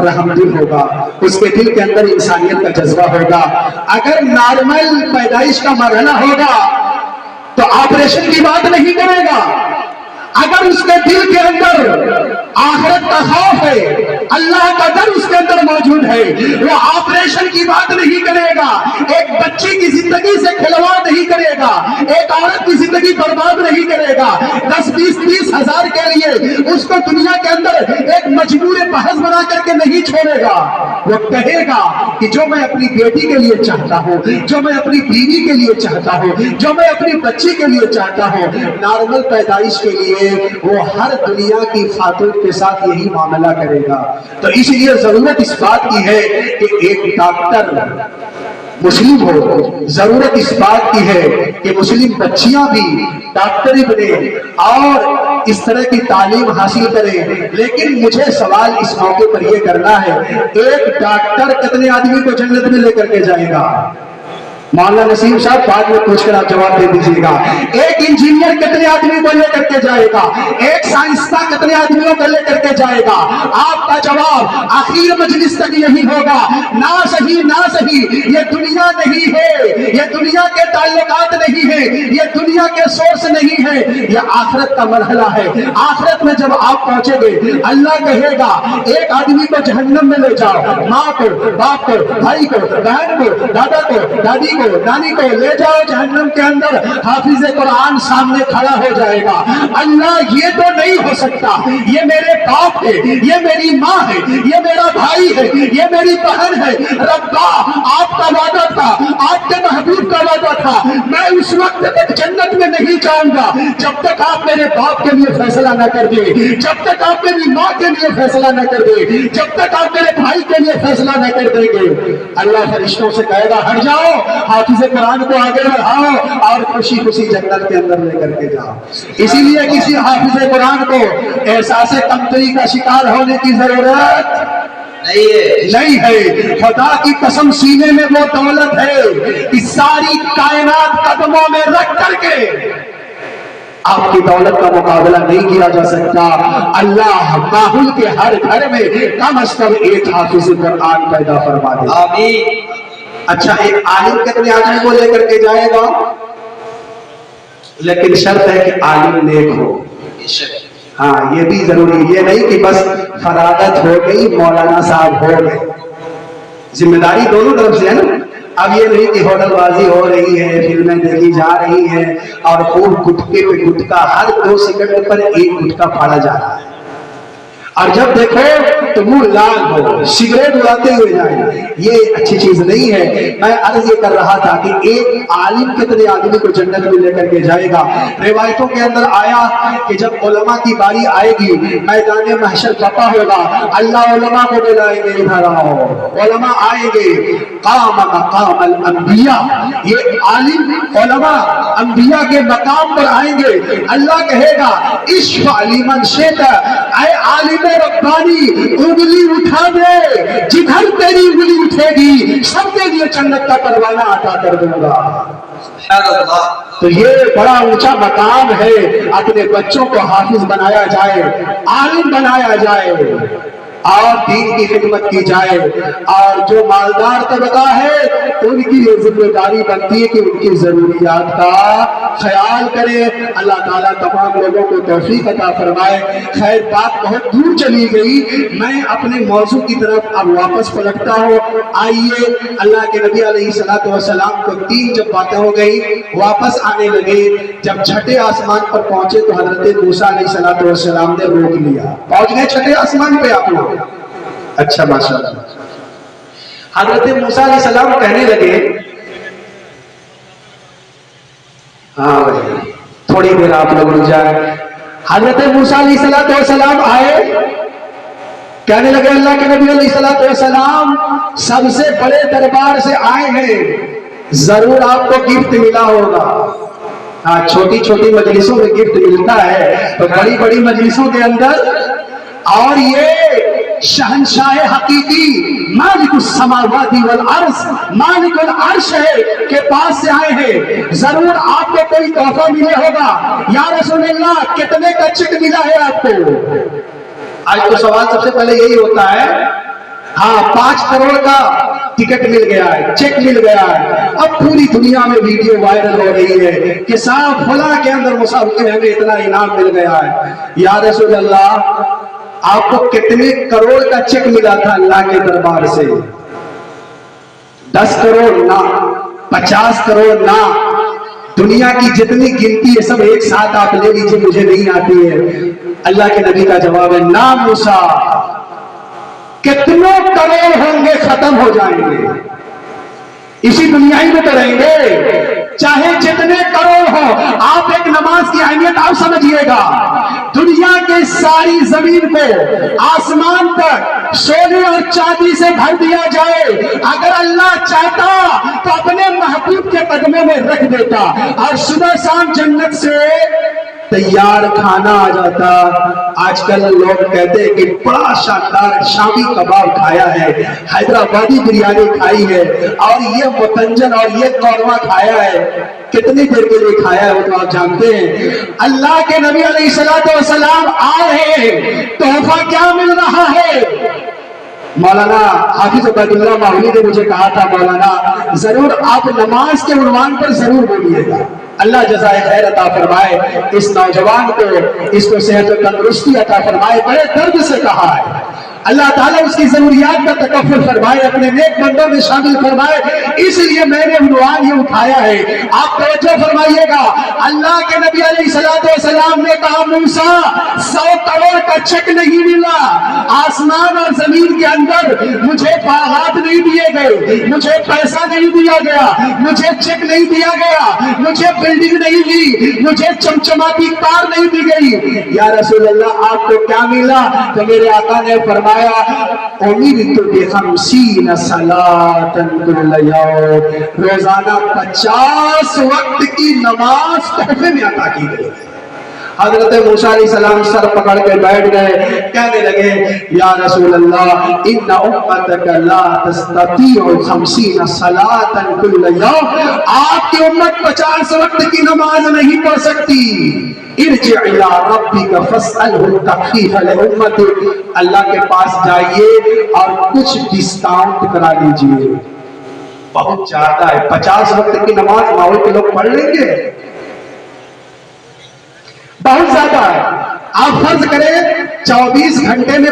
رحم دل ہوگا، اس کے دل کے اندر انسانیت کا جذبہ ہوگا. اگر نارمل پیدائش کا مرحلہ ہوگا تو آپریشن کی بات نہیں کرے گا. اگر اس کے دل کے اندر آخرت کا خوف ہے، اللہ کا ڈر اس کے اندر موجود ہے، وہ آپریشن کی بات نہیں کرے گا، ایک بچی کی زندگی سے کھلواڑ نہیں کرے گا، ایک عورت کی زندگی برباد نہیں کرے گا. 10 20 30 ہزار کے لیے اس کو دنیا کے اندر ایک مجبور بحث بنا کر کے نہیں چھوڑے گا. وہ کہے گا کہ جو میں اپنی بیٹی کے لیے چاہتا ہوں، جو میں اپنی بیوی کے لیے چاہتا ہوں، جو میں اپنی بچی کے لیے چاہتا ہوں، نارمل پیدائش کے لیے وہ ہر دنیا کی خاتون کے ساتھ یہی معاملہ کرے گا. تو اس لیے ضرورت اس بات کی ہے کہ ایک ڈاکٹر مسلم ہو. ضرورت اس بات کی ہے کہ مسلم بچیاں بھی ڈاکٹری بنے اور اس طرح کی تعلیم حاصل کریں. لیکن مجھے سوال اس موقع پر یہ کرنا ہے، ایک ڈاکٹر کتنے آدمی کو جنت میں لے کر کے جائے گا؟ مولانا نسیم صاحب بعد میں پوچھ کر آپ جواب دے دیجیے گا. ایک انجینئر کتنے آدمی کو لے کر کے جائے گا؟ ایک سائنسداں کتنے آدمیوں کو لے کر کے جائے گا؟ آپ کا جواب آخر مجلس تک یہی ہوگا، نہ صحیح نہ صحیح. یہ دنیا نہیں ہے، یہ دنیا کے تعلقات نہیں ہے، یہ دنیا کے سورس نہیں ہے، یہ آخرت کا مرحلہ ہے. آخرت میں جب آپ پہنچے گے اللہ کہے گا ایک آدمی کو جہنم میں لے جاؤ، ماں کو، باپ کو، بھائی کو، بہن کو، دادا کو، دادی کو، نانی کو لے جاؤ جہنم کے اندر. حافظ قرآن سامنے کھڑا ہو جائے گا. اللہ یہ تو نہیں ہو سکتا، یہ میرے باپ ہے، یہ میری ماں ہے، یہ میرا بھائی ہے، یہ میری بہن ہے. ربا آپ کا وعدہ تھا، آپ کے محبوب کا وعدہ تھا، میں اس وقت تک جنت میں نہیں جاؤں گا جب تک آپ میرے باپ کے لیے فیصلہ نہ کر دیں، جب تک آپ میری ماں کے لیے فیصلہ نہ کر دیں، جب تک آپ میرے بھائی کے لیے فیصلہ نہ کر دیں گے. اللہ فرشتوں سے کہے گا ہٹ جاؤ، حافظ قرآن کو آگے بڑھاؤ اور خوشی خوشی جنت کے اندر لے کر کے جاؤ. اسی لیے کسی حافظ قرآن کو احساس کمتری کا شکار ہونے کی ضرورت نہیں ہے. خدا کی قسم سینے میں وہ دولت ہے کہ ساری کائنات قدموں میں رکھ کر کے آپ کی دولت کا مقابلہ نہیں کیا جا سکتا. اللہ ماحول کے ہر گھر میں کم از کم ایک حافظ قرآن پیدا فرما دے. آمین. اچھا ایک عالم کتنے آدمی کو لے کر کے جائے گا؟ لیکن شرط ہے کہ عالم نیک ہو. ہاں یہ بھی ضروری، یہ نہیں کہ بس فرادت ہو گئی مولانا صاحب ہو گئے. ذمہ داری دونوں طرف سے ہے نا. اب یہ نہیں کہ ہوٹل بازی ہو رہی ہے، فلمیں دیکھی جا رہی ہیں اور خوب گٹکے پہ گٹکا، ہر 2 سیکنڈ پر ایک گٹکا پھاڑا جا رہا ہے، اور جب دیکھو تو منہ لال ہو، سگریٹ اڑاتے ہوئے جائیں. یہ اچھی چیز نہیں ہے. میں عرض یہ کر رہا تھا کہ ایک عالم کتنے آدمی کو جنت میں لے کر کے جائے گا. روایتوں کے اندر آیا کہ جب علماء کی باری آئے گی، میدان محشر پپا ہوگا، اللہ علماء کو بلائیں گے، ادھر آؤ. علماء آئیں گے، قام مقام الانبیاء، یہ عالم علماء انبیاء کے مقام پر آئیں گے. اللہ کہے گا اشفع لمن شئت، اے عالم ربانی انگلی اٹھا دے، جدھر تیری انگلی اٹھے گی سب کے لیے جنت کا پروانہ عطا کر دوں گا. تو یہ بڑا اونچا مقام ہے. اپنے بچوں کو حافظ بنایا جائے، عالم بنایا جائے اور دین کی خدمت کی جائے. اور جو مالدار طبقہ ہے ان کی یہ ذمہ داری بنتی ہے کہ ان کی ضروریات کا خیال کرے. اللہ تعالیٰ تمام لوگوں کو توفیق عطا فرمائے. خیر بات بہت دور چلی گئی، میں اپنے موضوع کی طرف اب واپس پلٹتا ہوں. آئیے، اللہ کے نبی علیہ الصلوۃ والسلام کو 3 جب باتیں ہو گئی، واپس آنے لگے. جب چھٹے آسمان پر پہنچے تو حضرت موسیٰ علیہ الصلوۃ والسلام نے روک لیا. پہنچ گئے چھٹے آسمان پہ آپ لوگ؟ اچھا ماشاءاللہ. حضرت موسیٰ علیہ السلام کہنے لگے، ہاں بھائی تھوڑی دیر آپ لوگ رک جائیں. حضرت موسیٰ علیہ السلام آئے، کہنے لگے اللہ کے نبی علیہ السلام سب سے بڑے دربار سے آئے ہیں، ضرور آپ کو گفٹ ملا ہوگا. ہاں، چھوٹی چھوٹی مجلسوں میں گفٹ ملتا ہے، تو بڑی بڑی مجلسوں کے اندر. اور یہ شہنشاہ حقیقی مالک السماوات والارض، مالک العرش ہے کے پاس سے آئے ہیں، ضرور آپ کو کوئی تحفہ ملے ہوگا. یا رسول اللہ کتنے کا چیک ملا ہے آپ کو؟ آج تو سوال سب سے پہلے یہی ہوتا ہے. ہاں 5 کروڑ کا ٹکٹ مل گیا ہے، چیک مل گیا ہے. اب پوری دنیا میں ویڈیو وائرل ہو رہی ہے کہ صاحب فلاں کے اندر مسابقے میں ہمیں اتنا انعام مل گیا ہے. یا رسول اللہ آپ کو کتنے کروڑ کا چیک ملا تھا اللہ کے دربار سے؟ 10 کروڑ نہ، 50 کروڑ نہ، دنیا کی جتنی گنتی ہے سب ایک ساتھ آپ لے لیجیے، مجھے نہیں آتی ہے. اللہ کے نبی کا جواب ہے نہ موسیٰ، کتنوں کروڑ ہوں گے ختم ہو جائیں گے، اسی دنیا ہی میں تو رہیں گے، چاہے جتنے کروڑ ہو. آپ ایک نماز کی اہمیت آپ سمجھیے گا. دنیا کے ساری زمین کو آسمان تک سونے اور چاندی سے بھر دیا جائے، اگر اللہ چاہتا تو اپنے محبوب کے قدمے میں رکھ دیتا اور صبح شام جنت سے تیار کھانا آ جاتا. آج کل لوگ کہتے ہیں کہ بڑا شاندار شامی کباب کھایا ہے، حیدرآبادی بریانی کھائی ہے، اور یہ متنجن اور یہ قورمہ کھایا ہے. کتنی دیر کے لیے کھایا ہے وہ تو آپ جانتے ہیں. اللہ کے نبی علیہ الصلوۃ والسلام آ رہے ہیں، تحفہ کیا مل رہا ہے؟ مولانا حافظ عبید اللہ ماحولی نے مجھے کہا تھا مولانا ضرور آپ نماز کے عنوان پر ضرور بولیے گا. اللہ جزائے خیر عطا فرمائے اس نوجوان کو، اس کو صحت و تندرستی عطا فرمائے. بڑے درد سے کہا ہے، اللہ تعالیٰ اس کی ضروریات کا تکفل فرمائے، اپنے نیک بندوں میں شامل فرمائے. اس لیے میں نے عنوان یہ اٹھایا ہے. آپ توجہ فرمائیے گا. اللہ کے نبی علیہ الصلوۃ والسلام نے کہا موسیٰ 100 کروڑ کا چیک نہیں ملا، آسمان اور زمین کے اندر مجھے باغات نہیں دیے گئے، مجھے پیسہ نہیں دیا گیا، مجھے چیک نہیں دیا گیا، مجھے بلڈنگ نہیں دی، مجھے چمچماتی کار نہیں دی گئی. یا رسول اللہ آپ کو کیا ملا؟ تو میرے آقا نے فرمایا امیرت ب50 صلاۃ کل یوم، روزانہ 50 وقت کی نماز تحفے میں عطا کی گئی. حضرت موسیٰ علیہ السلام سر پکڑ کے بیٹھ گئے، کہنے لگے یا رسول اللہ ان امتک لا تستطیع 50 صلاۃ کل یوم، آپ کی امت 50 وقت کی نماز نہیں پڑھ سکتی. ارجع الی ربک فاسألہ التخفیف لامتک، اللہ کے پاس جائیے اور کچھ ڈسکاؤنٹ کرا لیجیے. بہت زیادہ ہے، 50 وقت کی نماز ماحول کے لوگ پڑھ لیں گے؟ بہت زیادہ ہے. آپ فرض کریں 24 گھنٹے میں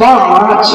5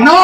9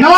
9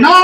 9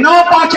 9 5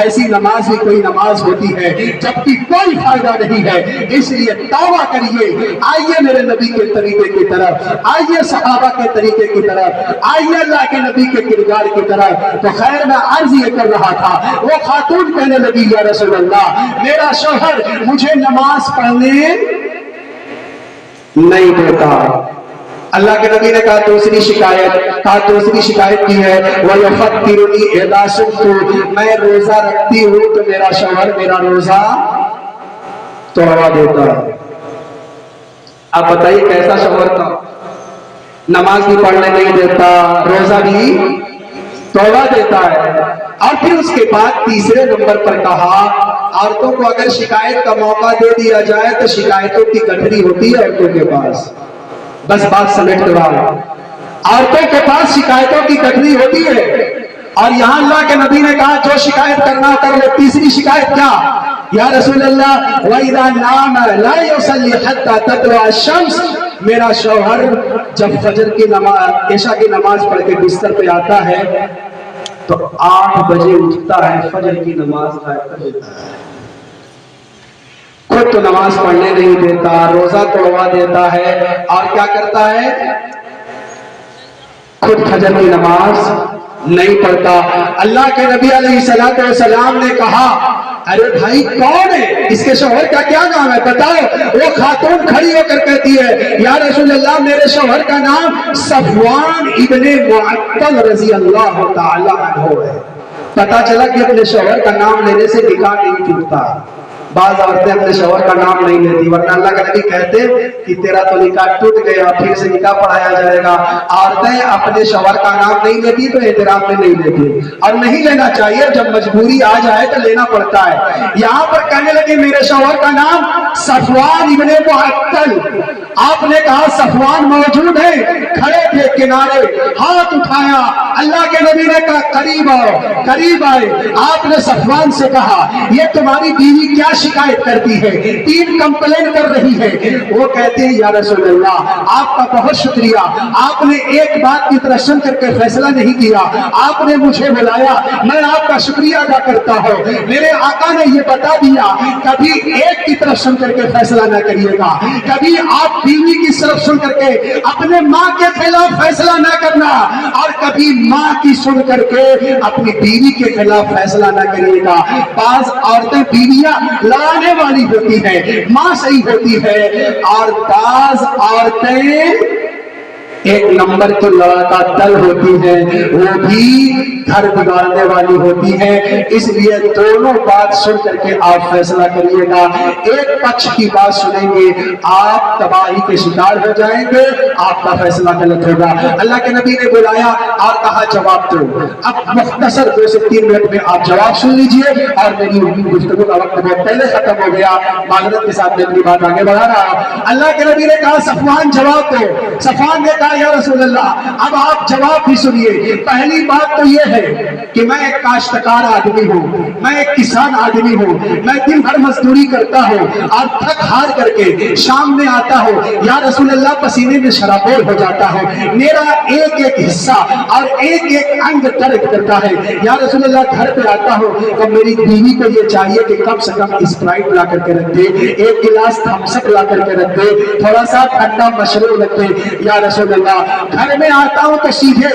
ایسی نماز بھی کوئی نماز ہوتی ہے جبکہ کوئی فائدہ نہیں ہے. اس لیے توبہ کریے, آئیے میرے نبی کے طریقے کی طرف, آئیے صحابہ کے طریقے کی طرف, آئیے اللہ کے نبی کے کردار کی طرف. تو خیر میں عرض یہ کر رہا تھا, وہ خاتون کہنے لگی یا رسول اللہ میرا شوہر مجھے نماز پڑھنے نہیں دیتا. اللہ کے نبی نے کہا دوسری شکایت کی ہے وَيُفَطِّرُنِي إِذَا صُمْتُ, میں روزہ رکھتی ہوں تو میرا شوہر میرا روزہ توڑوا دیتا ہے. اب بتائیے کیسا شوہر تھا, نماز بھی پڑھنے نہیں دیتا, روزہ بھی توڑوا دیتا ہے. اور پھر اس کے بعد تیسرے نمبر پر کہا عورتوں کو اگر شکایت کا موقع دے دیا جائے تو شکایتوں کی گٹھری ہوتی ہے عورتوں کے پاس. بس بات سمیٹ دو, عورتوں کے پاس شکایتوں کی گٹھری ہوتی ہے. اور یہاں اللہ کے نبی نے کہا جو شکایت کرنا کر لے. تیسری شکایت کیا یا رسول اللہ وَإِذَا نَامَ لَا يُصَلِّ حَتَّى تَطْلُعَ الشَّمْسُ, میرا شوہر جب فجر کی نماز عشاء کی نماز پڑھ کے بستر پہ آتا ہے تو 8 بجے اٹھتا ہے, فجر کی نماز غائب کر دیتا ہے. خود تو نماز پڑھنے نہیں دیتا, روزہ توڑوا دیتا ہے, اور کیا کرتا ہے خود فجر کی نماز نہیں پڑھتا. اللہ کے نبی علیہ السلام نے کہا ارے بھائی کون ہے, اس کے شوہر کا کیا نام ہے بتاؤ. وہ خاتون کھڑی ہو کر کہتی ہے یا رسول اللہ میرے شوہر کا نام صفوان ابن معطل رضی اللہ تعالی عنہ ہے. پتا چلا کہ اپنے شوہر کا نام لینے سے نکاح نہیں ٹوٹتا. بعض عورتیں اپنے شوہر کا نام نہیں لیتی, ورنہ اللہ کے نبی کہتے کہ تیرا تو نکاح ٹوٹ گیا, پھر سے نکاح پڑھایا جائے گا. عورتیں اپنے شوہر کا نام نہیں لیتی تو احترام میں نہیں لیتی, اور نہیں لینا چاہیے, جب مجبوری آ جائے تو لینا پڑتا ہے. یہاں پر کہنے لگے میرے شوہر کا نام صفوان ابن معطل. آپ نے کہا صفوان موجود ہے, کھڑے تھے کنارے, ہاتھ اٹھایا. اللہ کے نبی نے کہا قریب آؤ, قریب آئے. آپ نے صفوان سے کہا یہ تمہاری بیوی کیا شکایت کرتی ہے, 3 کمپلین کر رہی ہے. وہ کہتے ہیں یا رسول اللہ آپ کا بہت شکریہ, آپ نے ایک بات کی طرف سن کر کے فیصلہ نہیں کیا, آپ نے مجھے بلایا, میں آپ کا شکریہ ادا کرتا ہوں. میرے آقا نے یہ بتا دیا کبھی ایک کی طرف سن کر کے فیصلہ نہ کریے گا, کبھی آپ بیوی کی طرف سن کر کے اپنے ماں کے خلاف فیصلہ نہ کرنا, اور کبھی ماں کی سن کر کے اپنی بیوی کے خلاف فیصلہ نہ کریے گا. بعض عورتیں بیویاں لڑانے والی ہوتی ہے, ماں صحیح ہوتی ہے, اور بعض عورتیں ایک نمبر کی لڑکا دل ہوتی ہے, وہ بھی گھر بگاڑنے والی ہوتی ہے. اس لیے دونوں بات سن کر کے آپ فیصلہ کریے گا. ایک پکش کی بات سنیں گے آپ تباہی کے شکار ہو جائیں گے, آپ کا فیصلہ غلط ہوگا. اللہ کے نبی نے بلایا اور کہا جواب دو. اب مختصر 2 سے 3 منٹ میں آپ جواب سن لیجئے, اور میری گفتگو کا وقت بہت پہلے ختم ہو گیا, معذرت کے ساتھ میں اپنی بات آگے بڑھا رہا ہوں. اللہ کے نبی نے کہا صفوان جواب دو. صفوان نے کہا یا رسول اللہ اب آپ جواب بھی سنیے. پہلی بات تو یہ ہے کہ میں ایک کاشتکار آدمی ہوں, میں ایک کسان آدمی ہوں, میں دن بھر مزدوری کرتا ہوں اور تھک ہار کر کے شام میں آتا ہوں, یا رسول اللہ پسینے میں شرابور ہو جاتا ہوں, میرا ایک ایک حصہ اور ایک ایک انگ درد کرتا ہے. یا رسول اللہ گھر پہ آتا ہوں تو میری بیوی کو یہ چاہیے کہ کم سے کم اسپرائٹ لا کر کے رکھ دے, 1 گلاس تھمس اپ لا کر کے رکھ دے, تھوڑا سا ٹھنڈا مشروب رکھ دے. یا رسول اللہ گھر میں آتا ہوں تو سیدھے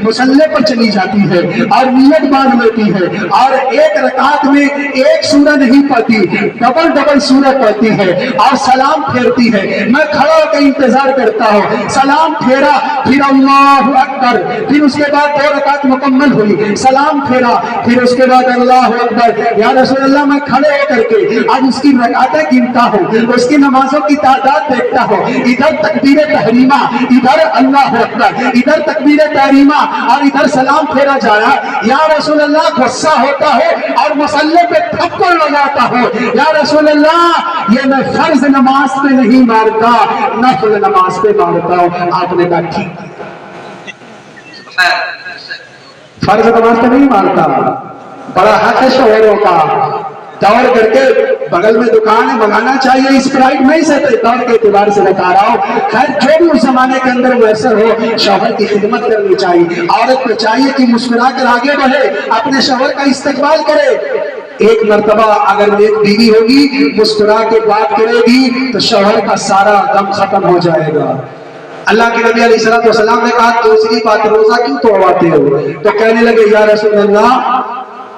مصلی پر چلی جاتی ہے اور نیت باندھ لیتی ہے, اور ایک رکعت میں ایک سورہ نہیں پڑھتی, ڈبل سورہ پڑھتی ہے اور سلام پھیرتی ہے. میں کھڑا ہو کے انتظار کرتا ہوں, سلام پھیرا, پھر اللہ اکبر, پھر اس کے بعد 2 رکعت مکمل ہوئی, سلام پھیرا, پھر اس کے بعد اللہ اکبر. یا رسول اللہ میں کھڑے ہو کر کے اب اس کی رکعتیں گنتا ہوں, اس کی نمازوں کی تعداد دیکھتا ہوں, ادھر تکبیر تحریمہ, ادھر اللہ اکبر, ادھر تکبیر تحریمہ اور ادھر سلام پھیرا جا رہا. یا رسول اللہ غصہ ہوتا ہے اور مصلی پہ تھپڑ لگاتا ہوں. یا رسول اللہ یہ میں فرض نماز پہ نہیں مارتا, نفل نماز پہ مارتا ہوں. آپ نے کہا ٹھیک, فرض نماز پہ نہیں مارتا, بڑا حق ہے شوہروں کا, دوڑ کر کے بغل میں دکان ہے منگانا چاہیے اسپرائٹ، میں اسے دور کے اعتبار سے بتا رہا ہوں، خیر جو بھی اس زمانے کے اندر میسر ہو شوہر کی خدمت کرنی چاہیے، عورت کو چاہیے کہ مسکرا کر آگے بڑھے، اپنے شوہر کا استقبال کرے۔ ایک مرتبہ اگر ایک بیوی ہوگی مسکرا کے بات کرے گی تو شوہر کا سارا غم ختم ہو جائے گا۔ اللہ کے نبی علیہ السلام نے کہا دوسری بات روزہ کیوں توڑواتے ہو؟ تو کہنے لگے یا رسول اللہ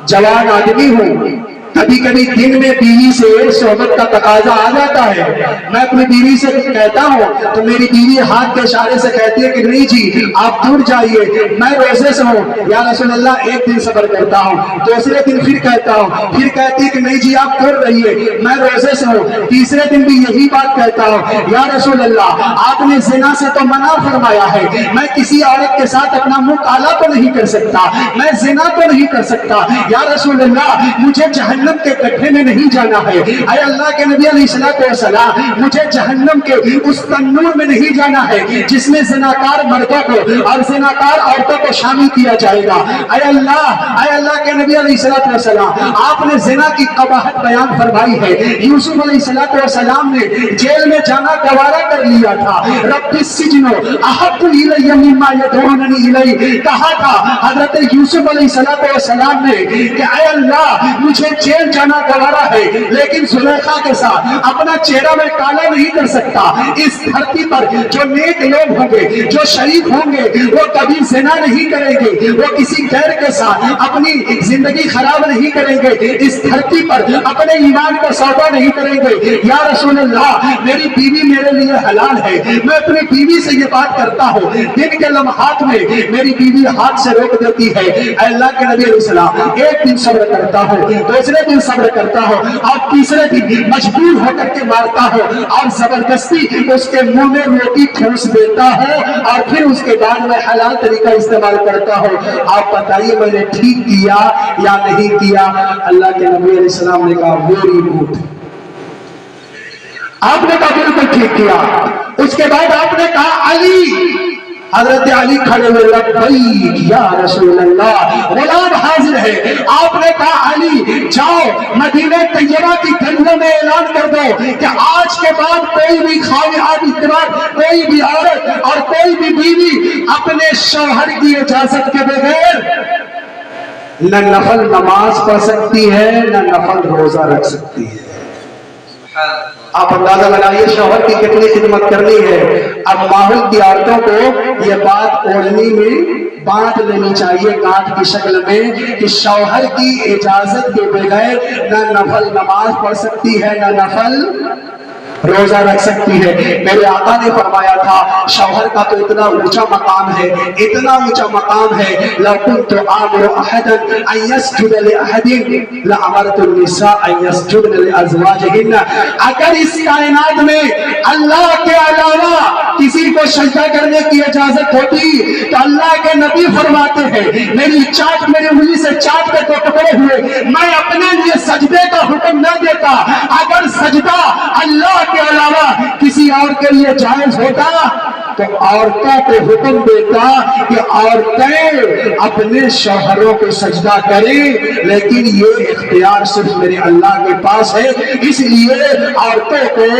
جوان آدمی ہوں، کبھی کبھی دن میں بیوی سے صحبت کا تقاضا آ جاتا ہے، میں اپنی بیوی سے کہتا ہوں تو میری بیوی ہاتھ کے اشارے سے کہتی ہے کہ نہیں جی آپ دور جائیے میں روزے سے ہوں، یا رسول اللہ ایک دن صبر کرتا ہوں، دوسرے دن پھر کہتا ہوں، پھر کہتی ہے کہ نہیں جی آپ دور رہیے میں روزے سے ہوں، تیسرے دن بھی یہی بات کہتا ہوں، یا رسول اللہ آپ نے زنا سے تو منع فرمایا ہے، میں کسی عورت کے ساتھ اپنا منہ کالا تو نہیں کر سکتا، میں زنا تو نہیں کر سکتا، یا رسول اللہ مجھے جہنم کے گڈھے میں نہیں جانا ہے، اے اللہ کے نبی علیہ السلام مجھے جہنم کے اس تنور میں نہیں جانا ہے جس میں زناکار مردوں کو اور زناکار عورتوں کو شامل کیا جائے گا، اے اللہ کے نبی علیہ السلام آپ نے زنا کی قباحت بیان فرمائی ہے، یوسف علیہ السلام نے جیل میں جانا گوارا کر لیا تھا، رب السجن احب الی مما یدعوننی الیہ کہا تھا حضرت یوسف علیہ السلام نے کہ اے اللہ مجھے جیل جانا گوارا ہے لیکن زلیخا کے ساتھ اپنا چہرہ میں کالا نہیں کر سکتا، اس دھرتی پر جو نیک لوگ ہوں گے جو شریف ہوں گے وہ کبھی زنا نہیں کریں گے، وہ کسی غیر کے ساتھ اپنی زندگی خراب نہیں کریں گے، اس دھرتی پر اپنے ایمان کو سودا نہیں کریں گے، یا رسول اللہ میری بیوی میرے لیے حلال ہے، میں اپنی بیوی سے یہ بات کرتا ہوں، دن کے لمحات میں میری بیوی ہاتھ سے روک دیتی ہے، اے اللہ کے نبی علیہ السلام ایک دن صبر کرتا ہوں، دوسرے دن صبر کرتا ہو اور تیسرے دن مجبور ہو کر کے مارتا ہو اور زبردستی اس کے منہ میں روٹی ٹھوس دیتا ہے اور پھر اس کے بعد میں حلال طریقہ استعمال کرتا ہوں، آپ بتائیے میں نے ٹھیک کیا یا نہیں کیا؟ اللہ کے نبی علیہ السلام نے کہا ویری گڈ، آپ نے کہا بالکل ٹھیک کیا۔ اس کے بعد آپ نے کہا علی، حضرت علی کھڑے ہوئے لبیک یا رسول اللہ، غلام حاضر ہے، آپ نے کہا علی جاؤ مدینہ طیبہ کی گلیوں میں اعلان کر دو کہ آج کے بعد کوئی بھی کوئی بھی عورت اور کوئی بھی بیوی اپنے شوہر کی اجازت کے بغیر نہ نفل نماز پڑھ سکتی ہے نہ نفل روزہ رکھ سکتی ہے۔ آپ اندازہ لگائیے شوہر کی کتنی خدمت کرنی ہے۔ اب ماحول کی عورتوں کو یہ بات اوڑھنی میں بانٹ لینی چاہیے کانٹ کی شکل میں کہ شوہر کی اجازت کے بغیر نہ نفل نماز پڑھ سکتی ہے نہ نفل روزہ رکھ سکتی ہے۔ میرے آقا نے فرمایا تھا شوہر کا تو اتنا اونچا مقام ہے، اتنا اونچا مقام ہے، لَوْ كُنْتُ آمُرُ أَحَدًا أَن يَسْجُدَ لِأَحَدٍ لَأَمَرْتُ النِّسَاءَ أَن يَسْجُدْنَ لِأَزْوَاجِهِنَّ۔ اگر اس کائنات میں اللہ کے علاوہ کسی کو سجدہ کرنے کی اجازت ہوتی تو اللہ کے نبی فرماتے ہیں میری انگلی سے چاٹ کے تو ٹکڑے ہوئے، میں اپنے لیے سجدے کا حکم نہ دیتا۔ اگر سجدہ اللہ کے علاوہ کسی اور کے لیے جائز ہوتا تو عورتوں کو حکم دیتا کہ عورتیں اپنے شوہروں کو سجدہ کریں، لیکن یہ اختیار صرف میرے اللہ کے پاس ہے، اس لیے عورتوں کو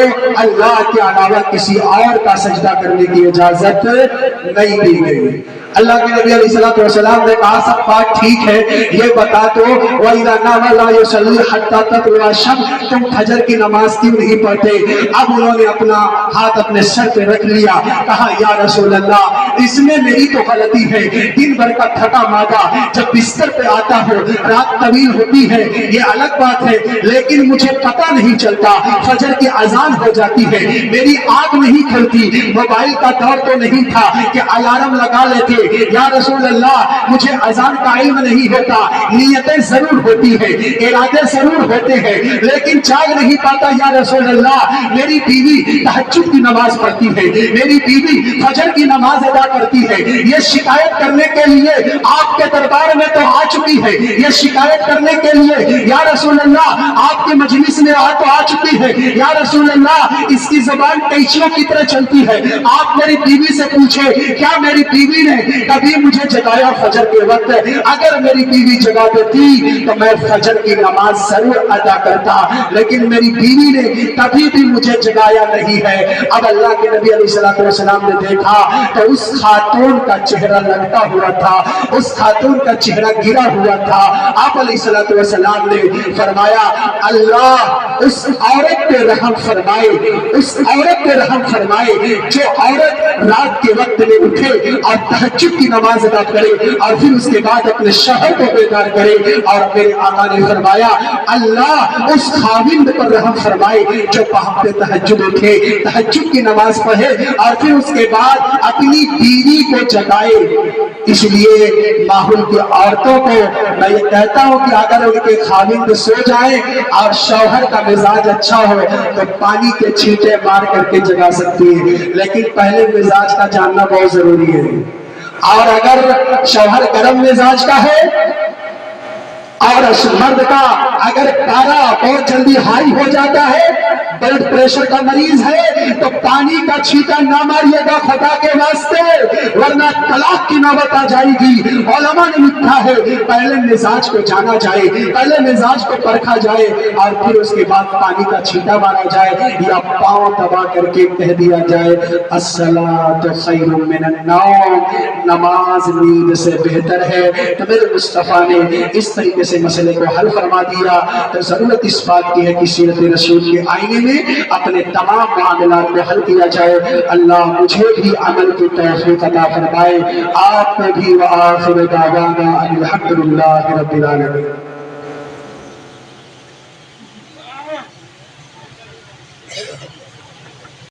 اللہ کے علاوہ کسی اور کا سجدہ کرنے کی اجازت نہیں دی گئی۔ اللہ کے نبی علیہ السلام نے کہا سب بات ٹھیک ہے، یہ بتا دو وَإِذَا نَامَ لَا يُصَلِّي حَتَّى تَطْلُعَ الشَّمْسُ، تم فجر کی نماز کیوں نہیں پڑھتے؟ اب انہوں نے اپنا ہاتھ اپنے سر پہ رکھ لیا، کہا یا رسول اللہ اس میں میری تو غلطی ہے، دن بھر کا تھکا مادا جب بستر پہ آتا ہو رات طویل ہوتی ہے یہ الگ بات ہے، لیکن مجھے پتہ نہیں چلتا، فجر کی اذان ہو جاتی ہے میری آنکھ نہیں کھلتی، موبائل کا دور تو نہیں تھا کہ الارم لگا لیتے، یا رسول اللہ مجھے اذان کا علم نہیں ہوتا، نیتیں ضرور ہوتی ہے ارادے ضرور ہوتے ہیں لیکن جاگ نہیں پاتا، یا رسول اللہ میری بیوی تہجد کی نماز پڑھتی ہے، میری بیوی فجر کی نماز ادا کرتی ہے، یہ شکایت کرنے کے لیے آپ کے دربار میں تو آ چکی ہے، یہ شکایت کرنے کے لیے یا رسول اللہ آپ کے مجلس میں آ چکی ہے، یا رسول اللہ اس کی زبان قینچیوں کی طرح چلتی ہے، آپ میری بیوی سے پوچھے کیا میری بیوی نے کبھی مجھے جگایا فجر کے وقت؟ اگر میری بیوی جگا دیتی تو میں فجر کی نماز ضرور ادا کرتا، لیکن میری بیوی نے کبھی بھی مجھے جگایا نہیں ہے۔ اب اللہ کے نبی علیہ السلام نے دیکھا تو اس خاتون کا چہرہ لگتا ہوا تھا، اس خاتون کا چہرہ گرا ہوا تھا۔ آپ علیہ السلام نے فرمایا اللہ اس عورت پہ رحم فرمائے، اس عورت پہ رحم فرمائے جو عورت رات کے وقت میں اٹھے اور تہجد کی نماز ادا کرے اور پھر اس کے بعد اپنے شوہر کو بیدار کرے۔ اور میرے آقا نے فرمایا اللہ اس خاوند پر رحم فرمائے جو پہ تہجد اٹھے، تہجد کی نماز پڑھے اور پھر اس کے بعد اپنی بیوی کو جگائے۔ اس لیے ماحول کی عورتوں کو میں یہ کہتا ہوں کہ اگر ان کے خاوند سو جائیں اور شوہر کا مزاج اچھا ہو تو پانی کے چھینٹے مار کر کے جگا سکتی ہے، لیکن پہلے مزاج کا جاننا بہت ضروری ہے۔ اور اگر شوہر گرم مزاج کا ہے اور مرد کا اگر پارا بہت جلدی ہائی ہو جاتا ہے، بلڈ پریشر کا مریض ہے، تو پانی کا چھینٹا نہ ماریے گا خدا کے واسطے، ورنہ طلاق کی نوبت آ جائے گی۔ علماء نے لکھا ہے پہلے مزاج کو جانا جائے، پہلے مزاج کو پرکھا جائے اور پھر اس کے بعد پانی کا چھینٹا مارا جائے یا پاؤں دبا کر کے کہہ دیا جائے الصلاۃ خیر من النوم، نماز نیند سے بہتر ہے۔ تو میرے مصطفیٰ نے اس طریقے سے مسئلے کو حل فرما دیا۔ تو ضرورت اس بات کی ہے کہ سیرت رسول کے آئینے میں اپنے تمام معاملات کو حل کیا جائے۔ اللہ مجھے بھی عمل کی توفیق عطا فرمائے، آپ میں بھی۔ وآخر دعوانا ان الحمد للہ رب العالمین۔